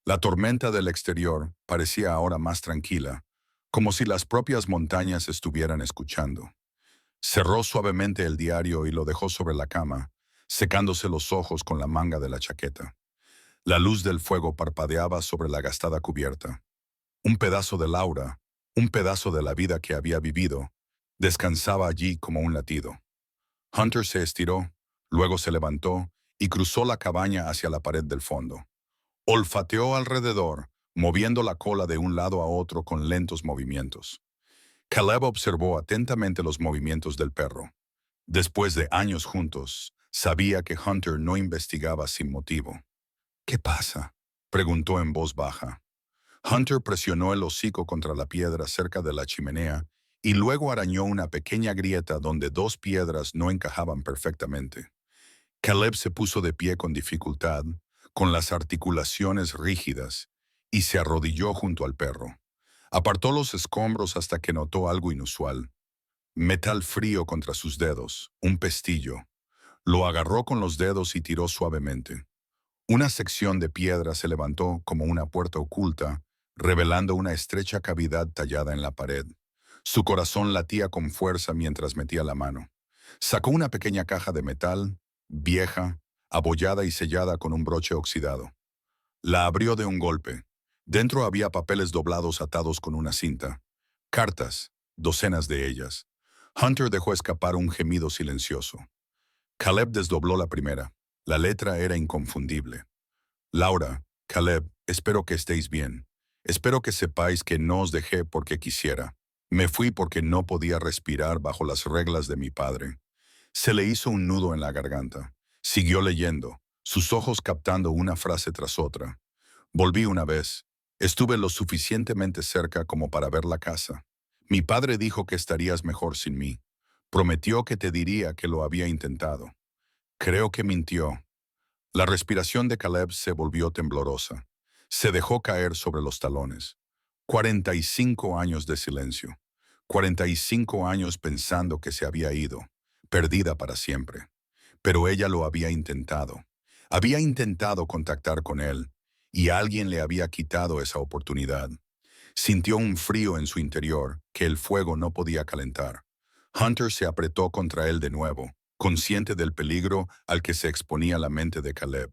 La tormenta del exterior parecía ahora más tranquila, como si las propias montañas estuvieran escuchando. Cerró suavemente el diario y lo dejó sobre la cama, secándose los ojos con la manga de la chaqueta. La luz del fuego parpadeaba sobre la gastada cubierta. Un pedazo de Laura, un pedazo de la vida que había vivido, descansaba allí como un latido. Hunter se estiró, luego se levantó y cruzó la cabaña hacia la pared del fondo. Olfateó alrededor, moviendo la cola de un lado a otro con lentos movimientos. Caleb observó atentamente los movimientos del perro. Después de años juntos, sabía que Hunter no investigaba sin motivo. ¿Qué pasa?, preguntó en voz baja. Hunter presionó el hocico contra la piedra cerca de la chimenea y luego arañó una pequeña grieta donde dos piedras no encajaban perfectamente. Caleb se puso de pie con dificultad, con las articulaciones rígidas, y se arrodilló junto al perro. Apartó los escombros hasta que notó algo inusual. Metal frío contra sus dedos, un pestillo. Lo agarró con los dedos y tiró suavemente. Una sección de piedra se levantó como una puerta oculta, revelando una estrecha cavidad tallada en la pared. Su corazón latía con fuerza mientras metía la mano. Sacó una pequeña caja de metal, vieja, abollada y sellada con un broche oxidado. La abrió de un golpe. Dentro había papeles doblados atados con una cinta. Cartas, docenas de ellas. Hunter dejó escapar un gemido silencioso. Caleb desdobló la primera. La letra era inconfundible. Laura, Caleb, espero que estéis bien. Espero que sepáis que no os dejé porque quisiera. Me fui porque no podía respirar bajo las reglas de mi padre. Se le hizo un nudo en la garganta. Siguió leyendo, sus ojos captando una frase tras otra. Volví una vez. Estuve lo suficientemente cerca como para ver la casa. Mi padre dijo que estarías mejor sin mí. Prometió que te diría que lo había intentado. Creo que mintió. La respiración de Caleb se volvió temblorosa. Se dejó caer sobre los talones. 45 años de silencio. 45 años pensando que se había ido, perdida para siempre. Pero ella lo había intentado. Había intentado contactar con él, y alguien le había quitado esa oportunidad. Sintió un frío en su interior que el fuego no podía calentar. Hunter se apretó contra él de nuevo, consciente del peligro al que se exponía la mente de Caleb.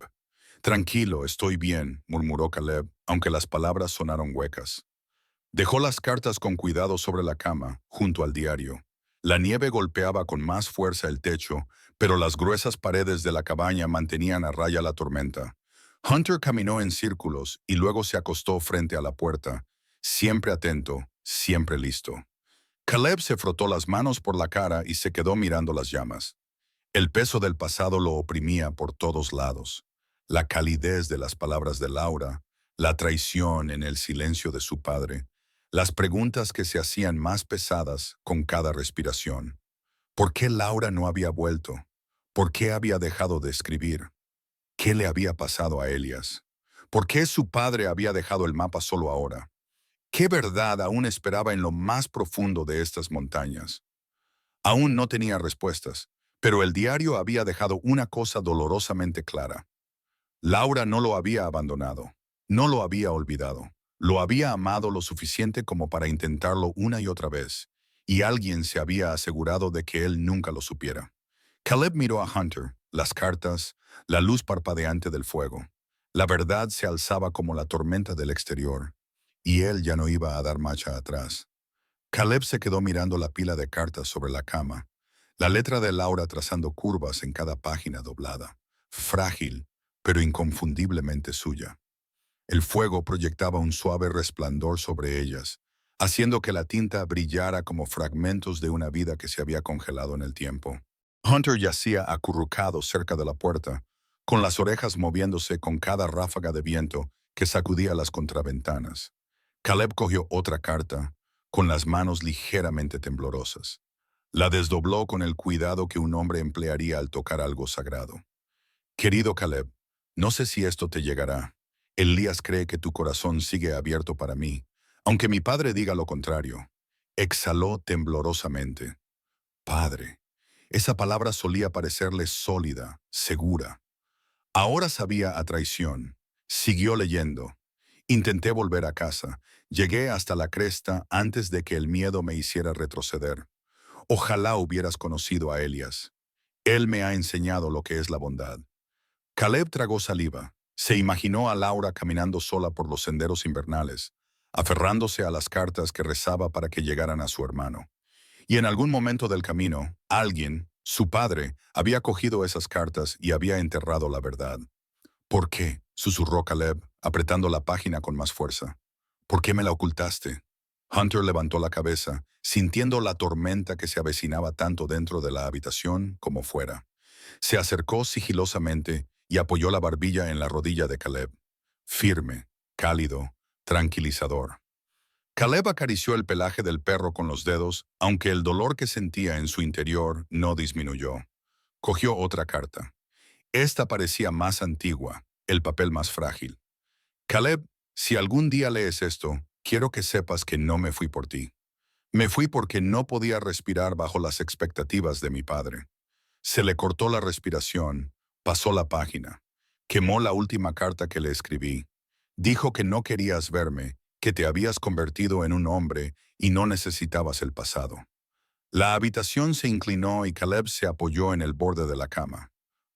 «Tranquilo, estoy bien», murmuró Caleb, aunque las palabras sonaron huecas. Dejó las cartas con cuidado sobre la cama, junto al diario. La nieve golpeaba con más fuerza el techo, pero las gruesas paredes de la cabaña mantenían a raya la tormenta. Hunter caminó en círculos y luego se acostó frente a la puerta, siempre atento, siempre listo. Caleb se frotó las manos por la cara y se quedó mirando las llamas. El peso del pasado lo oprimía por todos lados. La calidez de las palabras de Laura, la traición en el silencio de su padre, las preguntas que se hacían más pesadas con cada respiración. ¿Por qué Laura no había vuelto? ¿Por qué había dejado de escribir? ¿Qué le había pasado a Elias? ¿Por qué su padre había dejado el mapa solo ahora? ¿Qué verdad aún esperaba en lo más profundo de estas montañas? Aún no tenía respuestas, Pero el diario había dejado una cosa dolorosamente clara. Laura no lo había abandonado, no lo había olvidado. Lo había amado lo suficiente como para intentarlo una y otra vez, y alguien se había asegurado de que él nunca lo supiera. Caleb miró a Hunter, las cartas, la luz parpadeante del fuego. La verdad se alzaba como la tormenta del exterior, y él ya no iba a dar marcha atrás. Caleb se quedó mirando la pila de cartas sobre la cama, la letra de Laura trazando curvas en cada página doblada, frágil, pero inconfundiblemente suya. El fuego proyectaba un suave resplandor sobre ellas, haciendo que la tinta brillara como fragmentos de una vida que se había congelado en el tiempo. Hunter yacía acurrucado cerca de la puerta, con las orejas moviéndose con cada ráfaga de viento que sacudía las contraventanas. Caleb cogió otra carta, con las manos ligeramente temblorosas. La desdobló con el cuidado que un hombre emplearía al tocar algo sagrado. Querido Caleb, no sé si esto te llegará. Elías cree que tu corazón sigue abierto para mí, aunque mi padre diga lo contrario. Exhaló temblorosamente. Padre. Esa palabra solía parecerle sólida, segura. Ahora sabía a traición. Siguió leyendo. Intenté volver a casa. Llegué hasta la cresta antes de que el miedo me hiciera retroceder. Ojalá hubieras conocido a Elías. Él me ha enseñado lo que es la bondad. Caleb tragó saliva. Se imaginó a Laura caminando sola por los senderos invernales, aferrándose a las cartas que rezaba para que llegaran a su hermano. Y en algún momento del camino, alguien, su padre, había cogido esas cartas y había enterrado la verdad. ¿Por qué?, susurró Caleb, apretando la página con más fuerza. ¿Por qué me la ocultaste? Hunter levantó la cabeza, sintiendo la tormenta que se avecinaba tanto dentro de la habitación como fuera. Se acercó sigilosamente y apoyó la barbilla en la rodilla de Caleb. Firme, cálido, tranquilizador. Caleb acarició el pelaje del perro con los dedos, aunque el dolor que sentía en su interior no disminuyó. Cogió otra carta. Esta parecía más antigua, el papel más frágil. Caleb, si algún día lees esto, quiero que sepas que no me fui por ti. Me fui porque no podía respirar bajo las expectativas de mi padre. Se le cortó la respiración, pasó la página, quemó la última carta que le escribí. Dijo que no querías verme, que te habías convertido en un hombre y no necesitabas el pasado. La habitación se inclinó y Caleb se apoyó en el borde de la cama.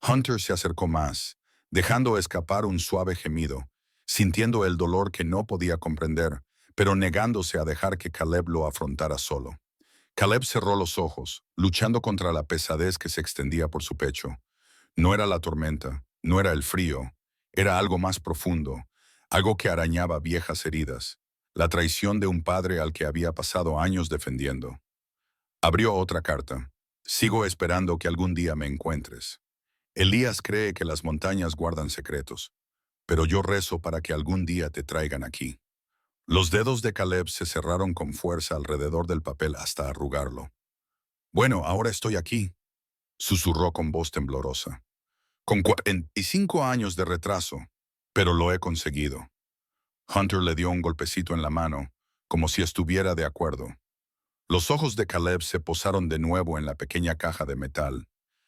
Hunter se acercó más, dejando escapar un suave gemido, sintiendo el dolor que no podía comprender, pero negándose a dejar que Caleb lo afrontara solo. Caleb cerró los ojos, luchando contra la pesadez que se extendía por su pecho. No era la tormenta, no era el frío, era algo más profundo, algo que arañaba viejas heridas, la traición de un padre al que había pasado años defendiendo. Abrió otra carta. Sigo esperando que algún día me encuentres. Elías cree que las montañas guardan secretos, pero yo rezo para que algún día te traigan aquí. Los dedos de Caleb se cerraron con fuerza alrededor del papel hasta arrugarlo. Bueno, ahora estoy aquí, susurró con voz temblorosa. Con 45 años de retraso, pero lo he conseguido. Hunter le dio un golpecito en la mano, como si estuviera de acuerdo. Los ojos de Caleb se posaron de nuevo en la pequeña caja de metal.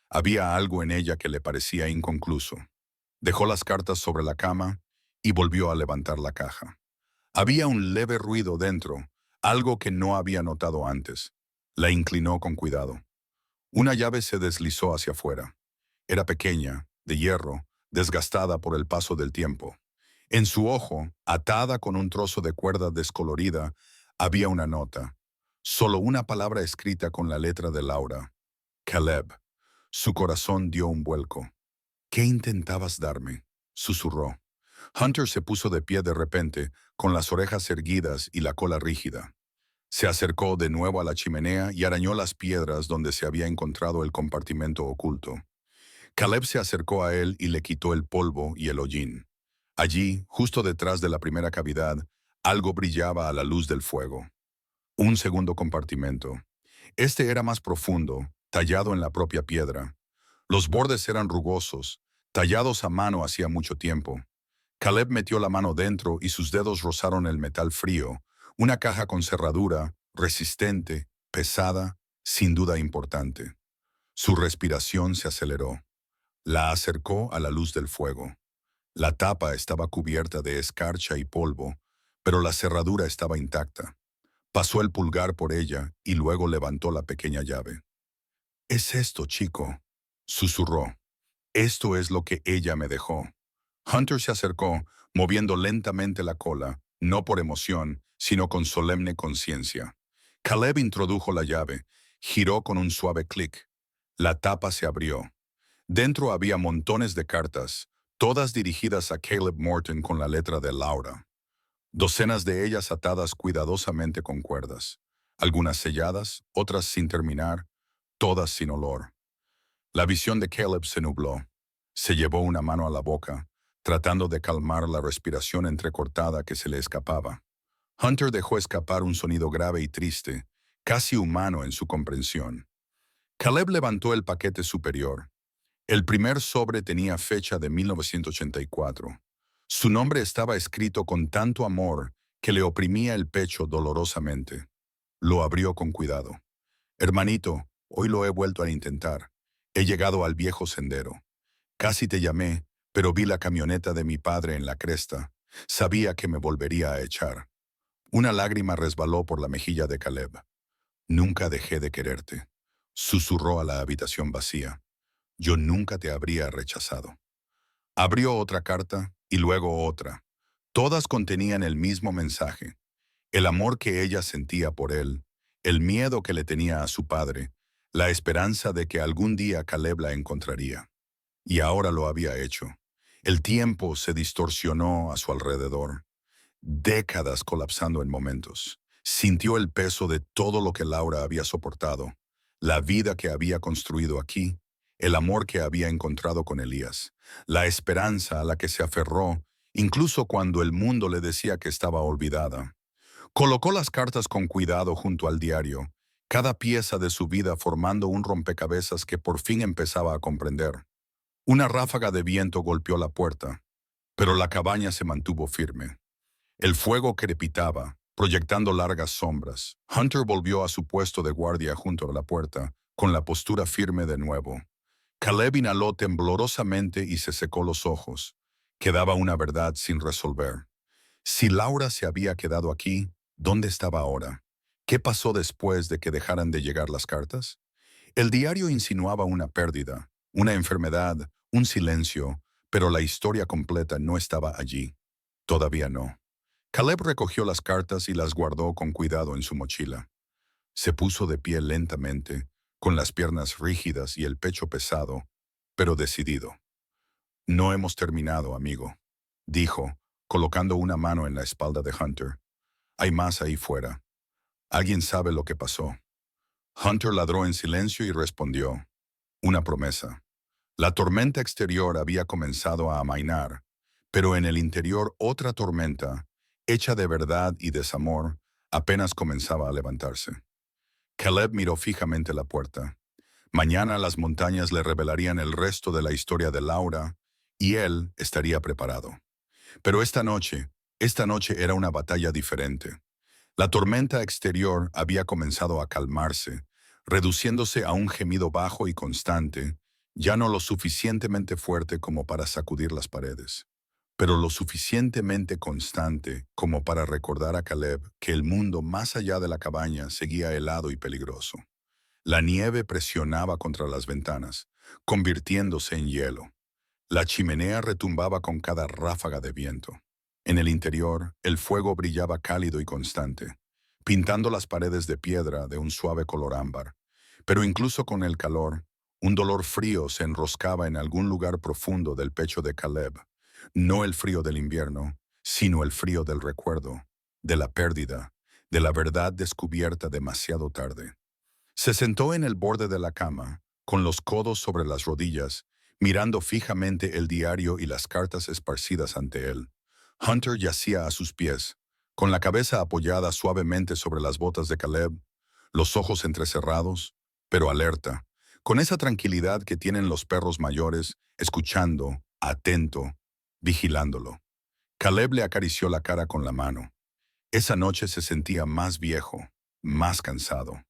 Había algo en ella que le parecía inconcluso. Dejó las cartas sobre la cama y volvió a levantar la caja. Había un leve ruido dentro, algo que no había notado antes. La inclinó con cuidado. Una llave se deslizó hacia afuera. Era pequeña, de hierro, desgastada por el paso del tiempo. En su ojo, atada con un trozo de cuerda descolorida, había una nota. Solo una palabra escrita con la letra de Laura. Caleb. Su corazón dio un vuelco. ¿Qué intentabas darme?, susurró. Hunter se puso de pie de repente, con las orejas erguidas y la cola rígida. Se acercó de nuevo a la chimenea y arañó las piedras donde se había encontrado el compartimento oculto. Caleb se acercó a él y le quitó el polvo y el hollín. Allí, justo detrás de la primera cavidad, algo brillaba a la luz del fuego. Un segundo compartimento. Este era más profundo, tallado en la propia piedra. Los bordes eran rugosos, tallados a mano hacía mucho tiempo. Caleb metió la mano dentro y sus dedos rozaron el metal frío, una caja con cerradura, resistente, pesada, sin duda importante. Su respiración se aceleró. La acercó a la luz del fuego. La tapa estaba cubierta de escarcha y polvo, pero la cerradura estaba intacta. Pasó el pulgar por ella y luego levantó la pequeña llave. «Es esto, chico», susurró. «Esto es lo que ella me dejó». Hunter se acercó, moviendo lentamente la cola, no por emoción, sino con solemne conciencia. Caleb introdujo la llave, giró con un suave clic. La tapa se abrió. Dentro había montones de cartas, todas dirigidas a Caleb Morton con la letra de Laura. Docenas de ellas atadas cuidadosamente con cuerdas. Algunas selladas, otras sin terminar, todas sin olor. La visión de Caleb se nubló. Se llevó una mano a la boca, tratando de calmar la respiración entrecortada que se le escapaba. Hunter dejó escapar un sonido grave y triste, casi humano en su comprensión. Caleb levantó el paquete superior. El primer sobre tenía fecha de 1984. Su nombre estaba escrito con tanto amor que le oprimía el pecho dolorosamente. Lo abrió con cuidado. «Hermanito, hoy lo he vuelto a intentar. He llegado al viejo sendero. Casi te llamé, pero vi la camioneta de mi padre en la cresta. Sabía que me volvería a echar». Una lágrima resbaló por la mejilla de Caleb. «Nunca dejé de quererte», susurró a la habitación vacía. «Yo nunca te habría rechazado». Abrió otra carta y luego otra. Todas contenían el mismo mensaje. El amor que ella sentía por él, el miedo que le tenía a su padre, la esperanza de que algún día Caleb la encontraría. Y ahora lo había hecho. El tiempo se distorsionó a su alrededor. Décadas colapsando en momentos. Sintió el peso de todo lo que Laura había soportado, la vida que había construido aquí, el amor que había encontrado con Elías, la esperanza a la que se aferró, incluso cuando el mundo le decía que estaba olvidada. Colocó las cartas con cuidado junto al diario, cada pieza de su vida formando un rompecabezas que por fin empezaba a comprender. Una ráfaga de viento golpeó la puerta, pero la cabaña se mantuvo firme. El fuego crepitaba, proyectando largas sombras. Hunter volvió a su puesto de guardia junto a la puerta, con la postura firme de nuevo. Caleb inhaló temblorosamente y se secó los ojos. Quedaba una verdad sin resolver. Si Laura se había quedado aquí, ¿dónde estaba ahora? ¿Qué pasó después de que dejaran de llegar las cartas? El diario insinuaba una pérdida, una enfermedad, un silencio, pero la historia completa no estaba allí. Todavía no. Caleb recogió las cartas y las guardó con cuidado en su mochila. Se puso de pie lentamente, con las piernas rígidas y el pecho pesado, pero decidido. «No hemos terminado, amigo», dijo, colocando una mano en la espalda de Hunter. «Hay más ahí fuera. Alguien sabe lo que pasó». Hunter ladró en silencio y respondió. Una promesa. La tormenta exterior había comenzado a amainar, pero en el interior otra tormenta, hecha de verdad y desamor, apenas comenzaba a levantarse. Caleb miró fijamente la puerta. Mañana las montañas le revelarían el resto de la historia de Laura, y él estaría preparado. Pero esta noche era una batalla diferente. La tormenta exterior había comenzado a calmarse, reduciéndose a un gemido bajo y constante, ya no lo suficientemente fuerte como para sacudir las paredes, pero lo suficientemente constante como para recordar a Caleb que el mundo más allá de la cabaña seguía helado y peligroso. La nieve presionaba contra las ventanas, convirtiéndose en hielo. La chimenea retumbaba con cada ráfaga de viento. En el interior, el fuego brillaba cálido y constante, pintando las paredes de piedra de un suave color ámbar. Pero incluso con el calor, un dolor frío se enroscaba en algún lugar profundo del pecho de Caleb. No el frío del invierno, sino el frío del recuerdo, de la pérdida, de la verdad descubierta demasiado tarde. Se sentó en el borde de la cama, con los codos sobre las rodillas, mirando fijamente el diario y las cartas esparcidas ante él. Hunter yacía a sus pies, con la cabeza apoyada suavemente sobre las botas de Caleb, los ojos entrecerrados, pero alerta, con esa tranquilidad que tienen los perros mayores, escuchando, atento, vigilándolo. Caleb le acarició la cara con la mano. Esa noche se sentía más viejo, más cansado.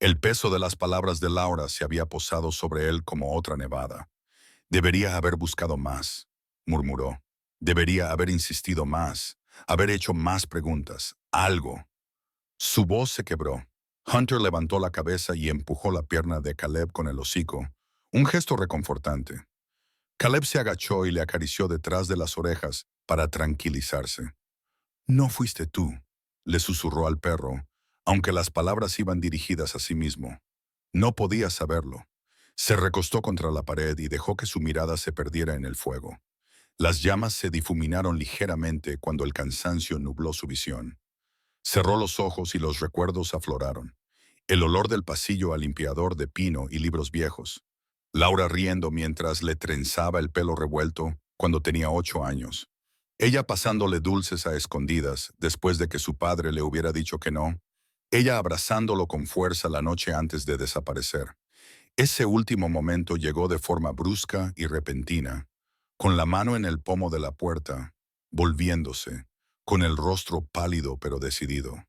El peso de las palabras de Laura se había posado sobre él como otra nevada. Debería haber buscado más, murmuró. Debería haber insistido más, haber hecho más preguntas, algo. Su voz se quebró. Hunter levantó la cabeza y empujó la pierna de Caleb con el hocico, un gesto reconfortante. Caleb se agachó y le acarició detrás de las orejas para tranquilizarse. No fuiste tú, le susurró al perro, aunque las palabras iban dirigidas a sí mismo. No podía saberlo. Se recostó contra la pared y dejó que su mirada se perdiera en el fuego. Las llamas se difuminaron ligeramente cuando el cansancio nubló su visión. Cerró los ojos y los recuerdos afloraron. El olor del pasillo a limpiador de pino y libros viejos. Laura riendo mientras le trenzaba el pelo revuelto cuando tenía 8 años. Ella pasándole dulces a escondidas después de que su padre le hubiera dicho que no. Ella abrazándolo con fuerza la noche antes de desaparecer. Ese último momento llegó de forma brusca y repentina, con la mano en el pomo de la puerta, volviéndose, con el rostro pálido pero decidido.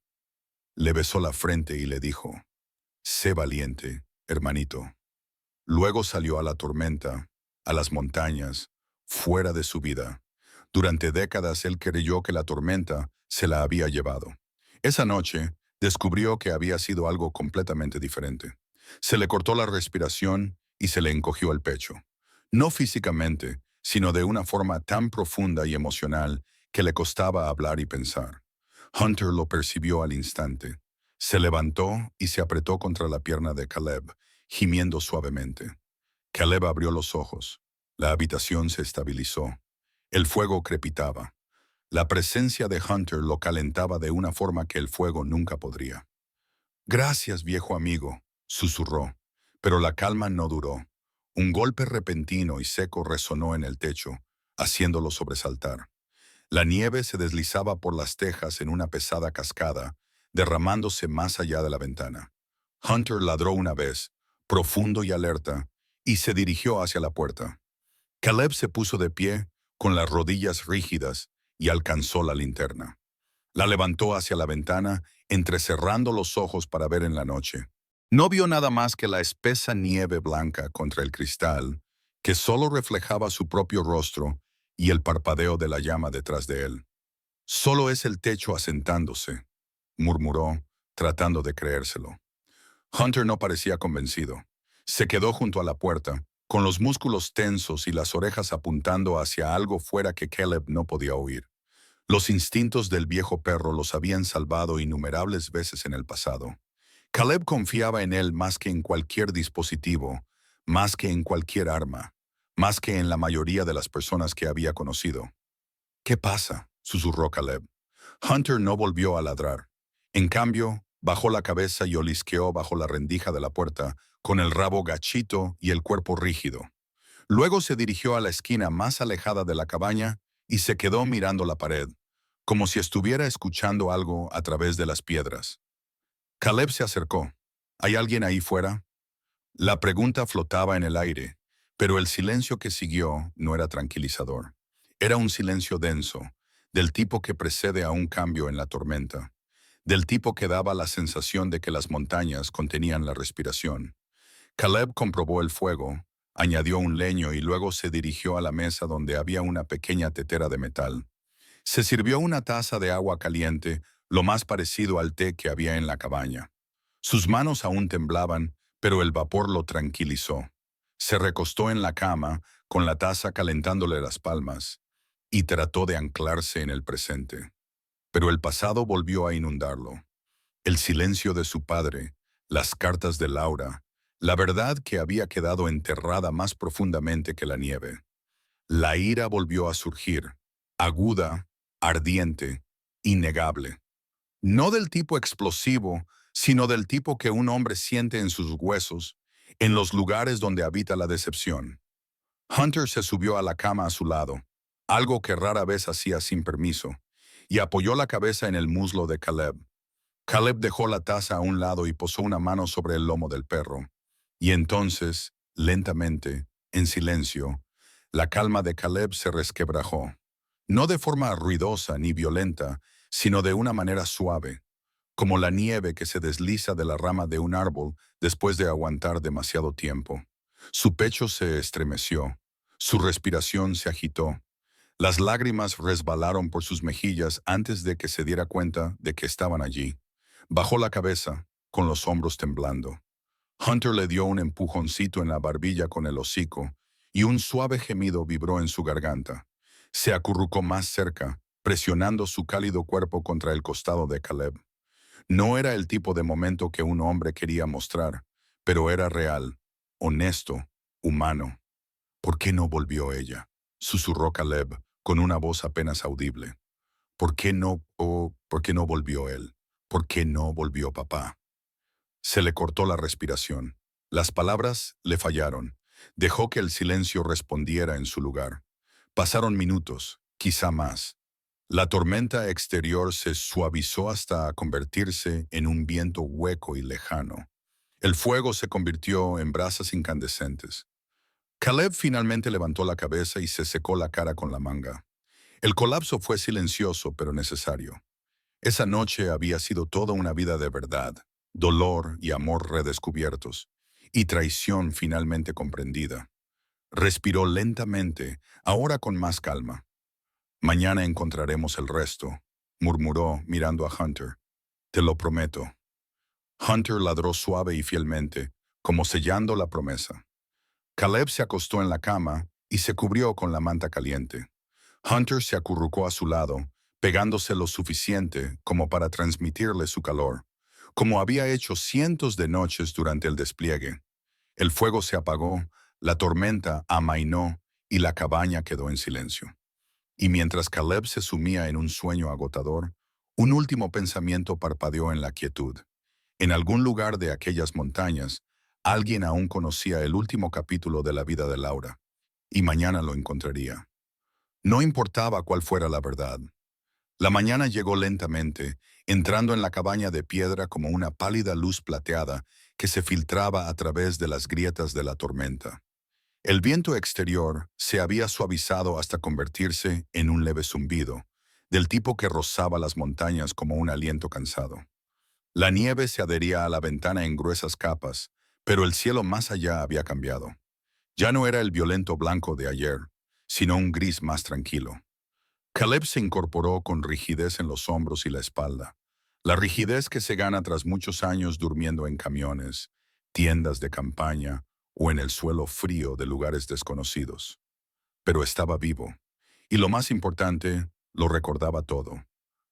Le besó la frente y le dijo, «Sé valiente, hermanito». Luego salió a la tormenta, a las montañas, fuera de su vida. Durante décadas él creyó que la tormenta se la había llevado. Esa noche descubrió que había sido algo completamente diferente. Se le cortó la respiración y se le encogió el pecho. No físicamente, sino de una forma tan profunda y emocional que le costaba hablar y pensar. Hunter lo percibió al instante. Se levantó y se apretó contra la pierna de Caleb, gimiendo suavemente. Caleb abrió los ojos. La habitación se estabilizó. El fuego crepitaba. La presencia de Hunter lo calentaba de una forma que el fuego nunca podría. «Gracias, viejo amigo», susurró, pero la calma no duró. Un golpe repentino y seco resonó en el techo, haciéndolo sobresaltar. La nieve se deslizaba por las tejas en una pesada cascada, derramándose más allá de la ventana. Hunter ladró una vez, profundo y alerta, y se dirigió hacia la puerta. Caleb se puso de pie, con las rodillas rígidas, y alcanzó la linterna. La levantó hacia la ventana, entrecerrando los ojos para ver en la noche. No vio nada más que la espesa nieve blanca contra el cristal, que solo reflejaba su propio rostro y el parpadeo de la llama detrás de él. «Solo es el techo asentándose», murmuró, tratando de creérselo. Hunter no parecía convencido. Se quedó junto a la puerta, con los músculos tensos y las orejas apuntando hacia algo fuera que Caleb no podía oír. Los instintos del viejo perro los habían salvado innumerables veces en el pasado. Caleb confiaba en él más que en cualquier dispositivo, más que en cualquier arma, más que en la mayoría de las personas que había conocido. «¿Qué pasa?», susurró Caleb. Hunter no volvió a ladrar. En cambio, bajó la cabeza y olisqueó bajo la rendija de la puerta, con el rabo gachito y el cuerpo rígido. Luego se dirigió a la esquina más alejada de la cabaña y se quedó mirando la pared, como si estuviera escuchando algo a través de las piedras. Caleb se acercó. «¿Hay alguien ahí fuera?». La pregunta flotaba en el aire, pero el silencio que siguió no era tranquilizador. Era un silencio denso, del tipo que precede a un cambio en la tormenta, del tipo que daba la sensación de que las montañas contenían la respiración. Caleb comprobó el fuego, añadió un leño y luego se dirigió a la mesa donde había una pequeña tetera de metal. Se sirvió una taza de agua caliente, lo más parecido al té que había en la cabaña. Sus manos aún temblaban, pero el vapor lo tranquilizó. Se recostó en la cama, con la taza calentándole las palmas, y trató de anclarse en el presente. Pero el pasado volvió a inundarlo. El silencio de su padre, las cartas de Laura, la verdad que había quedado enterrada más profundamente que la nieve. La ira volvió a surgir, aguda, ardiente, innegable. No del tipo explosivo, sino del tipo que un hombre siente en sus huesos, en los lugares donde habita la decepción. Hunter se subió a la cama a su lado, algo que rara vez hacía sin permiso, y apoyó la cabeza en el muslo de Caleb. Caleb dejó la taza a un lado y posó una mano sobre el lomo del perro. Y entonces, lentamente, en silencio, la calma de Caleb se resquebrajó. No de forma ruidosa ni violenta, sino de una manera suave, como la nieve que se desliza de la rama de un árbol después de aguantar demasiado tiempo. Su pecho se estremeció, su respiración se agitó, las lágrimas resbalaron por sus mejillas antes de que se diera cuenta de que estaban allí. Bajó la cabeza, con los hombros temblando. Hunter le dio un empujoncito en la barbilla con el hocico, y un suave gemido vibró en su garganta. Se acurrucó más cerca, presionando su cálido cuerpo contra el costado de Caleb. No era el tipo de momento que un hombre quería mostrar, pero era real, honesto, humano. ¿Por qué no volvió ella?, susurró Caleb, con una voz apenas audible. ¿Por qué no, por qué no volvió él? ¿Por qué no volvió papá? Se le cortó la respiración. Las palabras le fallaron. Dejó que el silencio respondiera en su lugar. Pasaron minutos, quizá más. La tormenta exterior se suavizó hasta convertirse en un viento hueco y lejano. El fuego se convirtió en brasas incandescentes. Caleb finalmente levantó la cabeza y se secó la cara con la manga. El colapso fue silencioso pero necesario. Esa noche había sido toda una vida de verdad, dolor y amor redescubiertos, y traición finalmente comprendida. Respiró lentamente, ahora con más calma. Mañana encontraremos el resto, murmuró mirando a Hunter. Te lo prometo. Hunter ladró suave y fielmente, como sellando la promesa. Caleb se acostó en la cama y se cubrió con la manta caliente. Hunter se acurrucó a su lado, pegándose lo suficiente como para transmitirle su calor, como había hecho cientos de noches durante el despliegue. El fuego se apagó, la tormenta amainó y la cabaña quedó en silencio. Y mientras Caleb se sumía en un sueño agotador, un último pensamiento parpadeó en la quietud. En algún lugar de aquellas montañas, alguien aún conocía el último capítulo de la vida de Laura, y mañana lo encontraría. No importaba cuál fuera la verdad. La mañana llegó lentamente, entrando en la cabaña de piedra como una pálida luz plateada que se filtraba a través de las grietas de la tormenta. El viento exterior se había suavizado hasta convertirse en un leve zumbido, del tipo que rozaba las montañas como un aliento cansado. La nieve se adhería a la ventana en gruesas capas, pero el cielo más allá había cambiado. Ya no era el violento blanco de ayer, sino un gris más tranquilo. Caleb se incorporó con rigidez en los hombros y la espalda, la rigidez que se gana tras muchos años durmiendo en camiones, tiendas de campaña o en el suelo frío de lugares desconocidos. Pero estaba vivo, y lo más importante, lo recordaba todo.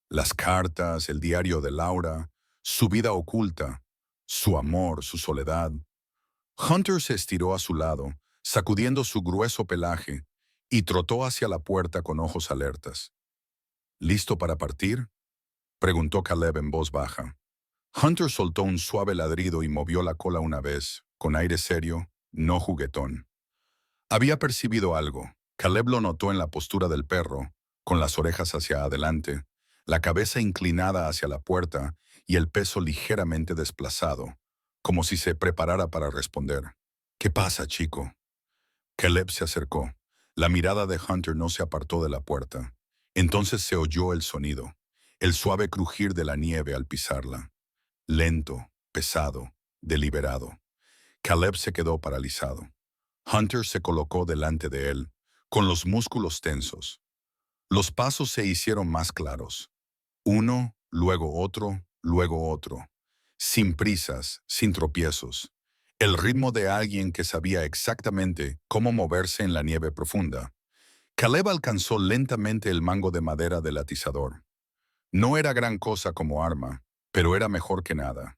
Las cartas, el diario de Laura, su vida oculta, su amor, su soledad. Hunter se estiró a su lado, sacudiendo su grueso pelaje, y trotó hacia la puerta con ojos alertas. ¿Listo para partir?, preguntó Caleb en voz baja. Hunter soltó un suave ladrido y movió la cola una vez, con aire serio, no juguetón. Había percibido algo. Caleb lo notó en la postura del perro, con las orejas hacia adelante, la cabeza inclinada hacia la puerta y el peso ligeramente desplazado, como si se preparara para responder. ¿Qué pasa, chico? Caleb se acercó. La mirada de Hunter no se apartó de la puerta. Entonces se oyó el sonido, el suave crujir de la nieve al pisarla. Lento, pesado, deliberado. Caleb se quedó paralizado. Hunter se colocó delante de él, con los músculos tensos. Los pasos se hicieron más claros. Uno, luego otro, sin prisas, sin tropiezos. El ritmo de alguien que sabía exactamente cómo moverse en la nieve profunda. Caleb alcanzó lentamente el mango de madera del atizador. No era gran cosa como arma, pero era mejor que nada.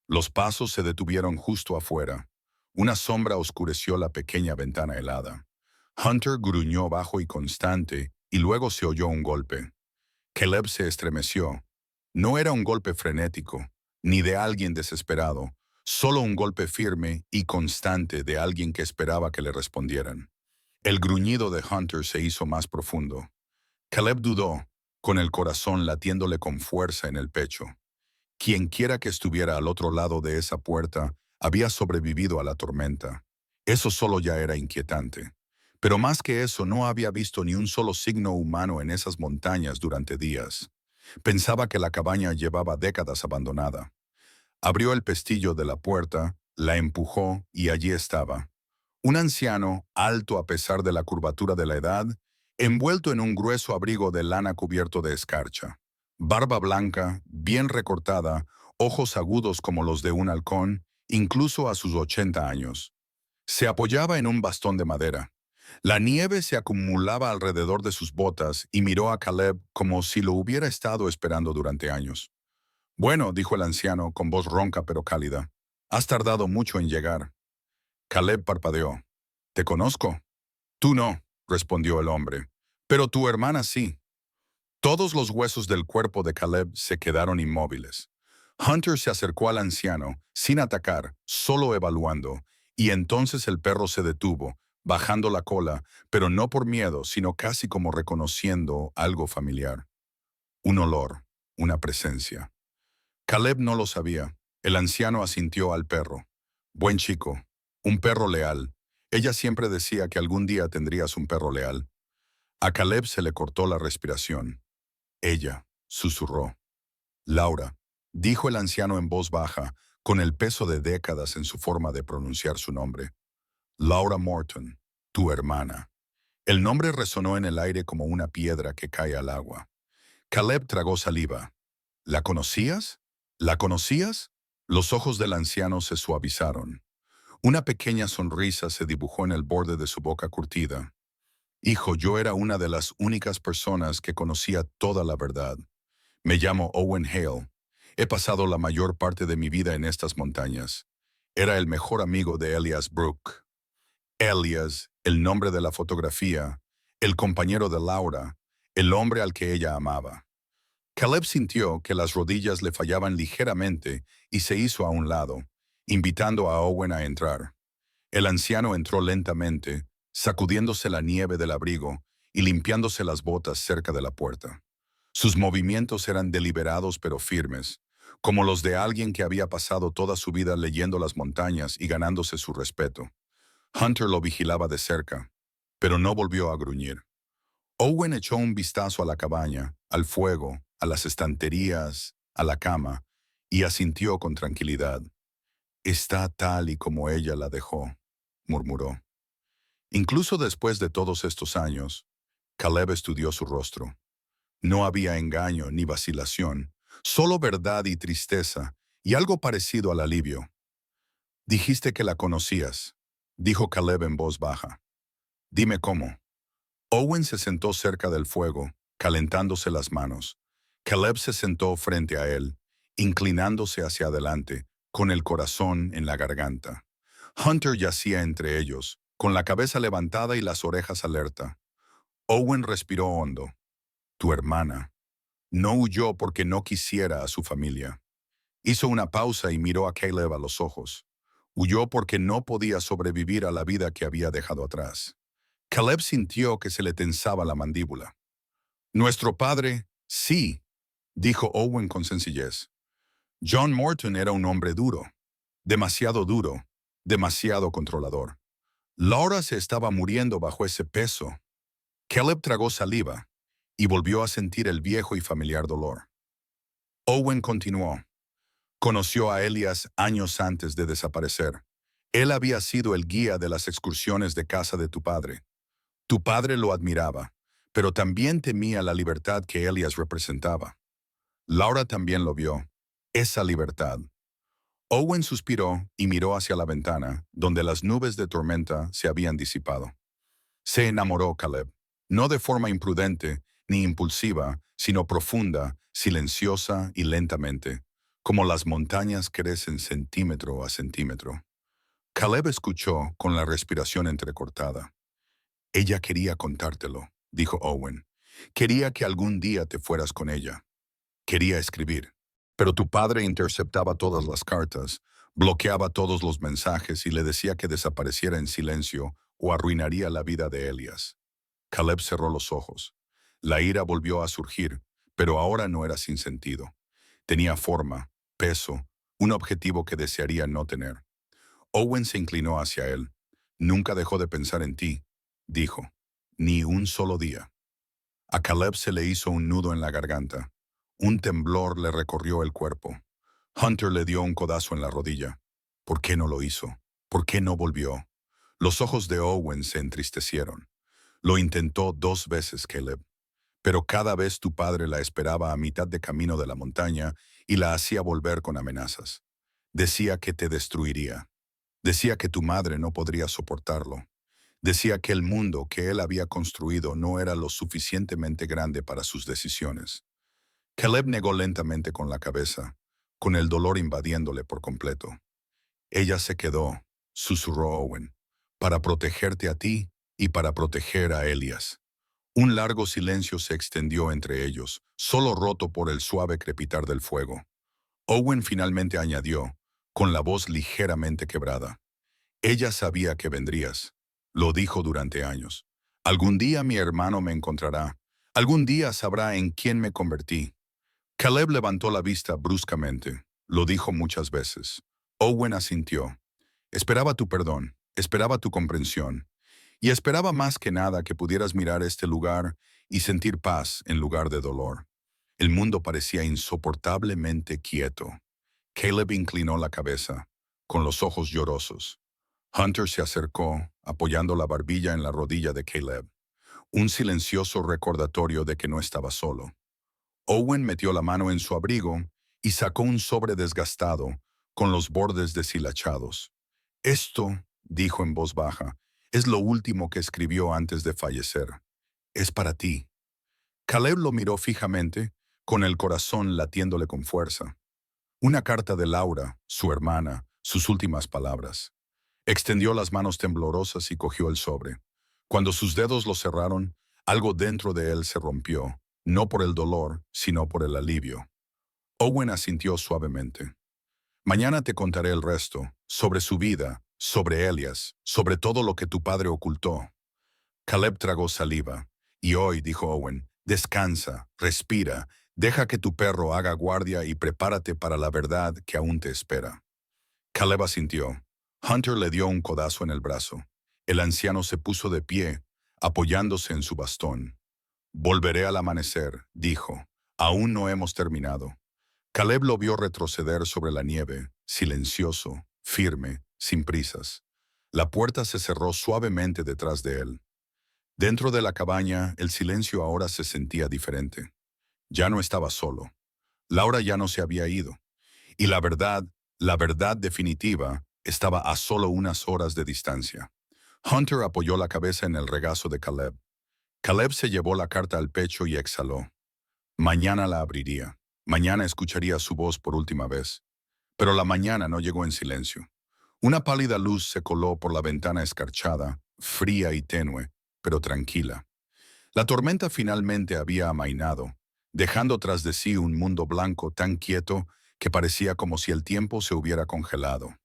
Los pasos se detuvieron justo afuera. Una sombra oscureció la pequeña ventana helada. Hunter gruñó bajo y constante, y luego se oyó un golpe. Caleb se estremeció. No era un golpe frenético, ni de alguien desesperado, solo un golpe firme y constante de alguien que esperaba que le respondieran. El gruñido de Hunter se hizo más profundo. Caleb dudó, con el corazón latiéndole con fuerza en el pecho. Quienquiera que estuviera al otro lado de esa puerta había sobrevivido a la tormenta. Eso solo ya era inquietante. Pero más que eso, no había visto ni un solo signo humano en esas montañas durante días. Pensaba que la cabaña llevaba décadas abandonada. Abrió el pestillo de la puerta, la empujó y allí estaba. Un anciano, alto a pesar de la curvatura de la edad, envuelto en un grueso abrigo de lana cubierto de escarcha. Barba blanca, bien recortada, ojos agudos como los de un halcón, incluso a sus 80 años. Se apoyaba en un bastón de madera. La nieve se acumulaba alrededor de sus botas y miró a Caleb como si lo hubiera estado esperando durante años. Bueno, dijo el anciano con voz ronca pero cálida. Has tardado mucho en llegar. Caleb parpadeó. ¿Te conozco? Tú no, respondió el hombre. Pero tu hermana sí. Todos los huesos del cuerpo de Caleb se quedaron inmóviles. Hunter se acercó al anciano, sin atacar, solo evaluando, y entonces el perro se detuvo, bajando la cola, pero no por miedo, sino casi como reconociendo algo familiar. Un olor, una presencia. Caleb no lo sabía. El anciano asintió al perro. Buen chico, un perro leal. Ella siempre decía que algún día tendrías un perro leal. A Caleb se le cortó la respiración. Ella, susurró. Laura, dijo el anciano en voz baja, con el peso de décadas en su forma de pronunciar su nombre. Laura Morton, tu hermana. El nombre resonó en el aire como una piedra que cae al agua. Caleb tragó saliva. ¿La conocías? ¿La conocías? Los ojos del anciano se suavizaron. Una pequeña sonrisa se dibujó en el borde de su boca curtida. Hijo, yo era una de las únicas personas que conocía toda la verdad. Me llamo Owen Hale. He pasado la mayor parte de mi vida en estas montañas. Era el mejor amigo de Elias Brooke. Elias, el nombre de la fotografía, el compañero de Laura, el hombre al que ella amaba. Caleb sintió que las rodillas le fallaban ligeramente y se hizo a un lado, invitando a Owen a entrar. El anciano entró lentamente, sacudiéndose la nieve del abrigo y limpiándose las botas cerca de la puerta. Sus movimientos eran deliberados pero firmes, como los de alguien que había pasado toda su vida leyendo las montañas y ganándose su respeto. Hunter lo vigilaba de cerca, pero no volvió a gruñir. Owen echó un vistazo a la cabaña, al fuego, a las estanterías, a la cama, y asintió con tranquilidad. Está tal y como ella la dejó, murmuró. Incluso después de todos estos años, Caleb estudió su rostro. No había engaño ni vacilación, solo verdad y tristeza, y algo parecido al alivio. Dijiste que la conocías, dijo Caleb en voz baja. Dime cómo. Owen se sentó cerca del fuego, calentándose las manos. Caleb se sentó frente a él, inclinándose hacia adelante, con el corazón en la garganta. Hunter yacía entre ellos, con la cabeza levantada y las orejas alerta. Owen respiró hondo. Tu hermana. No huyó porque no quisiera a su familia. Hizo una pausa y miró a Caleb a los ojos. Huyó porque no podía sobrevivir a la vida que había dejado atrás. Caleb sintió que se le tensaba la mandíbula. Nuestro padre, sí, dijo Owen con sencillez. John Morton era un hombre duro, demasiado controlador. Laura se estaba muriendo bajo ese peso. Caleb tragó saliva y volvió a sentir el viejo y familiar dolor. Owen continuó. Conoció a Elias años antes de desaparecer. Él había sido el guía de las excursiones de casa de tu padre. Tu padre lo admiraba, pero también temía la libertad que Elias representaba. Laura también lo vio, esa libertad. Owen suspiró y miró hacia la ventana, donde las nubes de tormenta se habían disipado. Se enamoró Caleb, no de forma imprudente ni impulsiva, sino profunda, silenciosa y lentamente, como las montañas crecen centímetro a centímetro. Caleb escuchó con la respiración entrecortada. Ella quería contártelo, dijo Owen. Quería que algún día te fueras con ella. Quería escribir. Pero tu padre interceptaba todas las cartas, bloqueaba todos los mensajes y le decía que desapareciera en silencio o arruinaría la vida de Elias. Caleb cerró los ojos. La ira volvió a surgir, pero ahora no era sin sentido. Tenía forma, peso, un objetivo que desearía no tener. Owen se inclinó hacia él. Nunca dejó de pensar en ti, dijo. Ni un solo día. A Caleb se le hizo un nudo en la garganta. Un temblor le recorrió el cuerpo. Hunter le dio un codazo en la rodilla. ¿Por qué no lo hizo? ¿Por qué no volvió? Los ojos de Owen se entristecieron. Lo intentó 2 veces, Caleb, pero cada vez tu padre la esperaba a mitad de camino de la montaña y la hacía volver con amenazas. Decía que te destruiría. Decía que tu madre no podría soportarlo. Decía que el mundo que él había construido no era lo suficientemente grande para sus decisiones. Caleb negó lentamente con la cabeza, con el dolor invadiéndole por completo. Ella se quedó, susurró Owen, para protegerte a ti y para proteger a Elias. Un largo silencio se extendió entre ellos, solo roto por el suave crepitar del fuego. Owen finalmente añadió, con la voz ligeramente quebrada. Ella sabía que vendrías. Lo dijo durante años. Algún día mi hermano me encontrará. Algún día sabrá en quién me convertí. Caleb levantó la vista bruscamente. Lo dijo muchas veces. Owen asintió. Esperaba tu perdón, esperaba tu comprensión, y esperaba más que nada que pudieras mirar este lugar y sentir paz en lugar de dolor. El mundo parecía insoportablemente quieto. Caleb inclinó la cabeza, con los ojos llorosos. Hunter se acercó, apoyando la barbilla en la rodilla de Caleb, un silencioso recordatorio de que no estaba solo. Owen metió la mano en su abrigo y sacó un sobre desgastado, con los bordes deshilachados. Esto, dijo en voz baja, es lo último que escribió antes de fallecer. Es para ti. Caleb lo miró fijamente, con el corazón latiéndole con fuerza. Una carta de Laura, su hermana, sus últimas palabras. Extendió las manos temblorosas y cogió el sobre. Cuando sus dedos lo cerraron, algo dentro de él se rompió, no por el dolor, sino por el alivio. Owen asintió suavemente. Mañana te contaré el resto, sobre su vida, sobre Elias, sobre todo lo que tu padre ocultó. Caleb tragó saliva. Y hoy, dijo Owen, descansa, respira, deja que tu perro haga guardia y prepárate para la verdad que aún te espera. Caleb asintió. Hunter le dio un codazo en el brazo. El anciano se puso de pie, apoyándose en su bastón. Volveré al amanecer, dijo. Aún no hemos terminado. Caleb lo vio retroceder sobre la nieve, silencioso, firme, sin prisas. La puerta se cerró suavemente detrás de él. Dentro de la cabaña, el silencio ahora se sentía diferente. Ya no estaba solo. Laura ya no se había ido. Y la verdad definitiva, estaba a solo unas horas de distancia. Hunter apoyó la cabeza en el regazo de Caleb. Caleb se llevó la carta al pecho y exhaló. Mañana la abriría. Mañana escucharía su voz por última vez. Pero la mañana no llegó en silencio. Una pálida luz se coló por la ventana escarchada, fría y tenue, pero tranquila. La tormenta finalmente había amainado, dejando tras de sí un mundo blanco tan quieto que parecía como si el tiempo se hubiera congelado.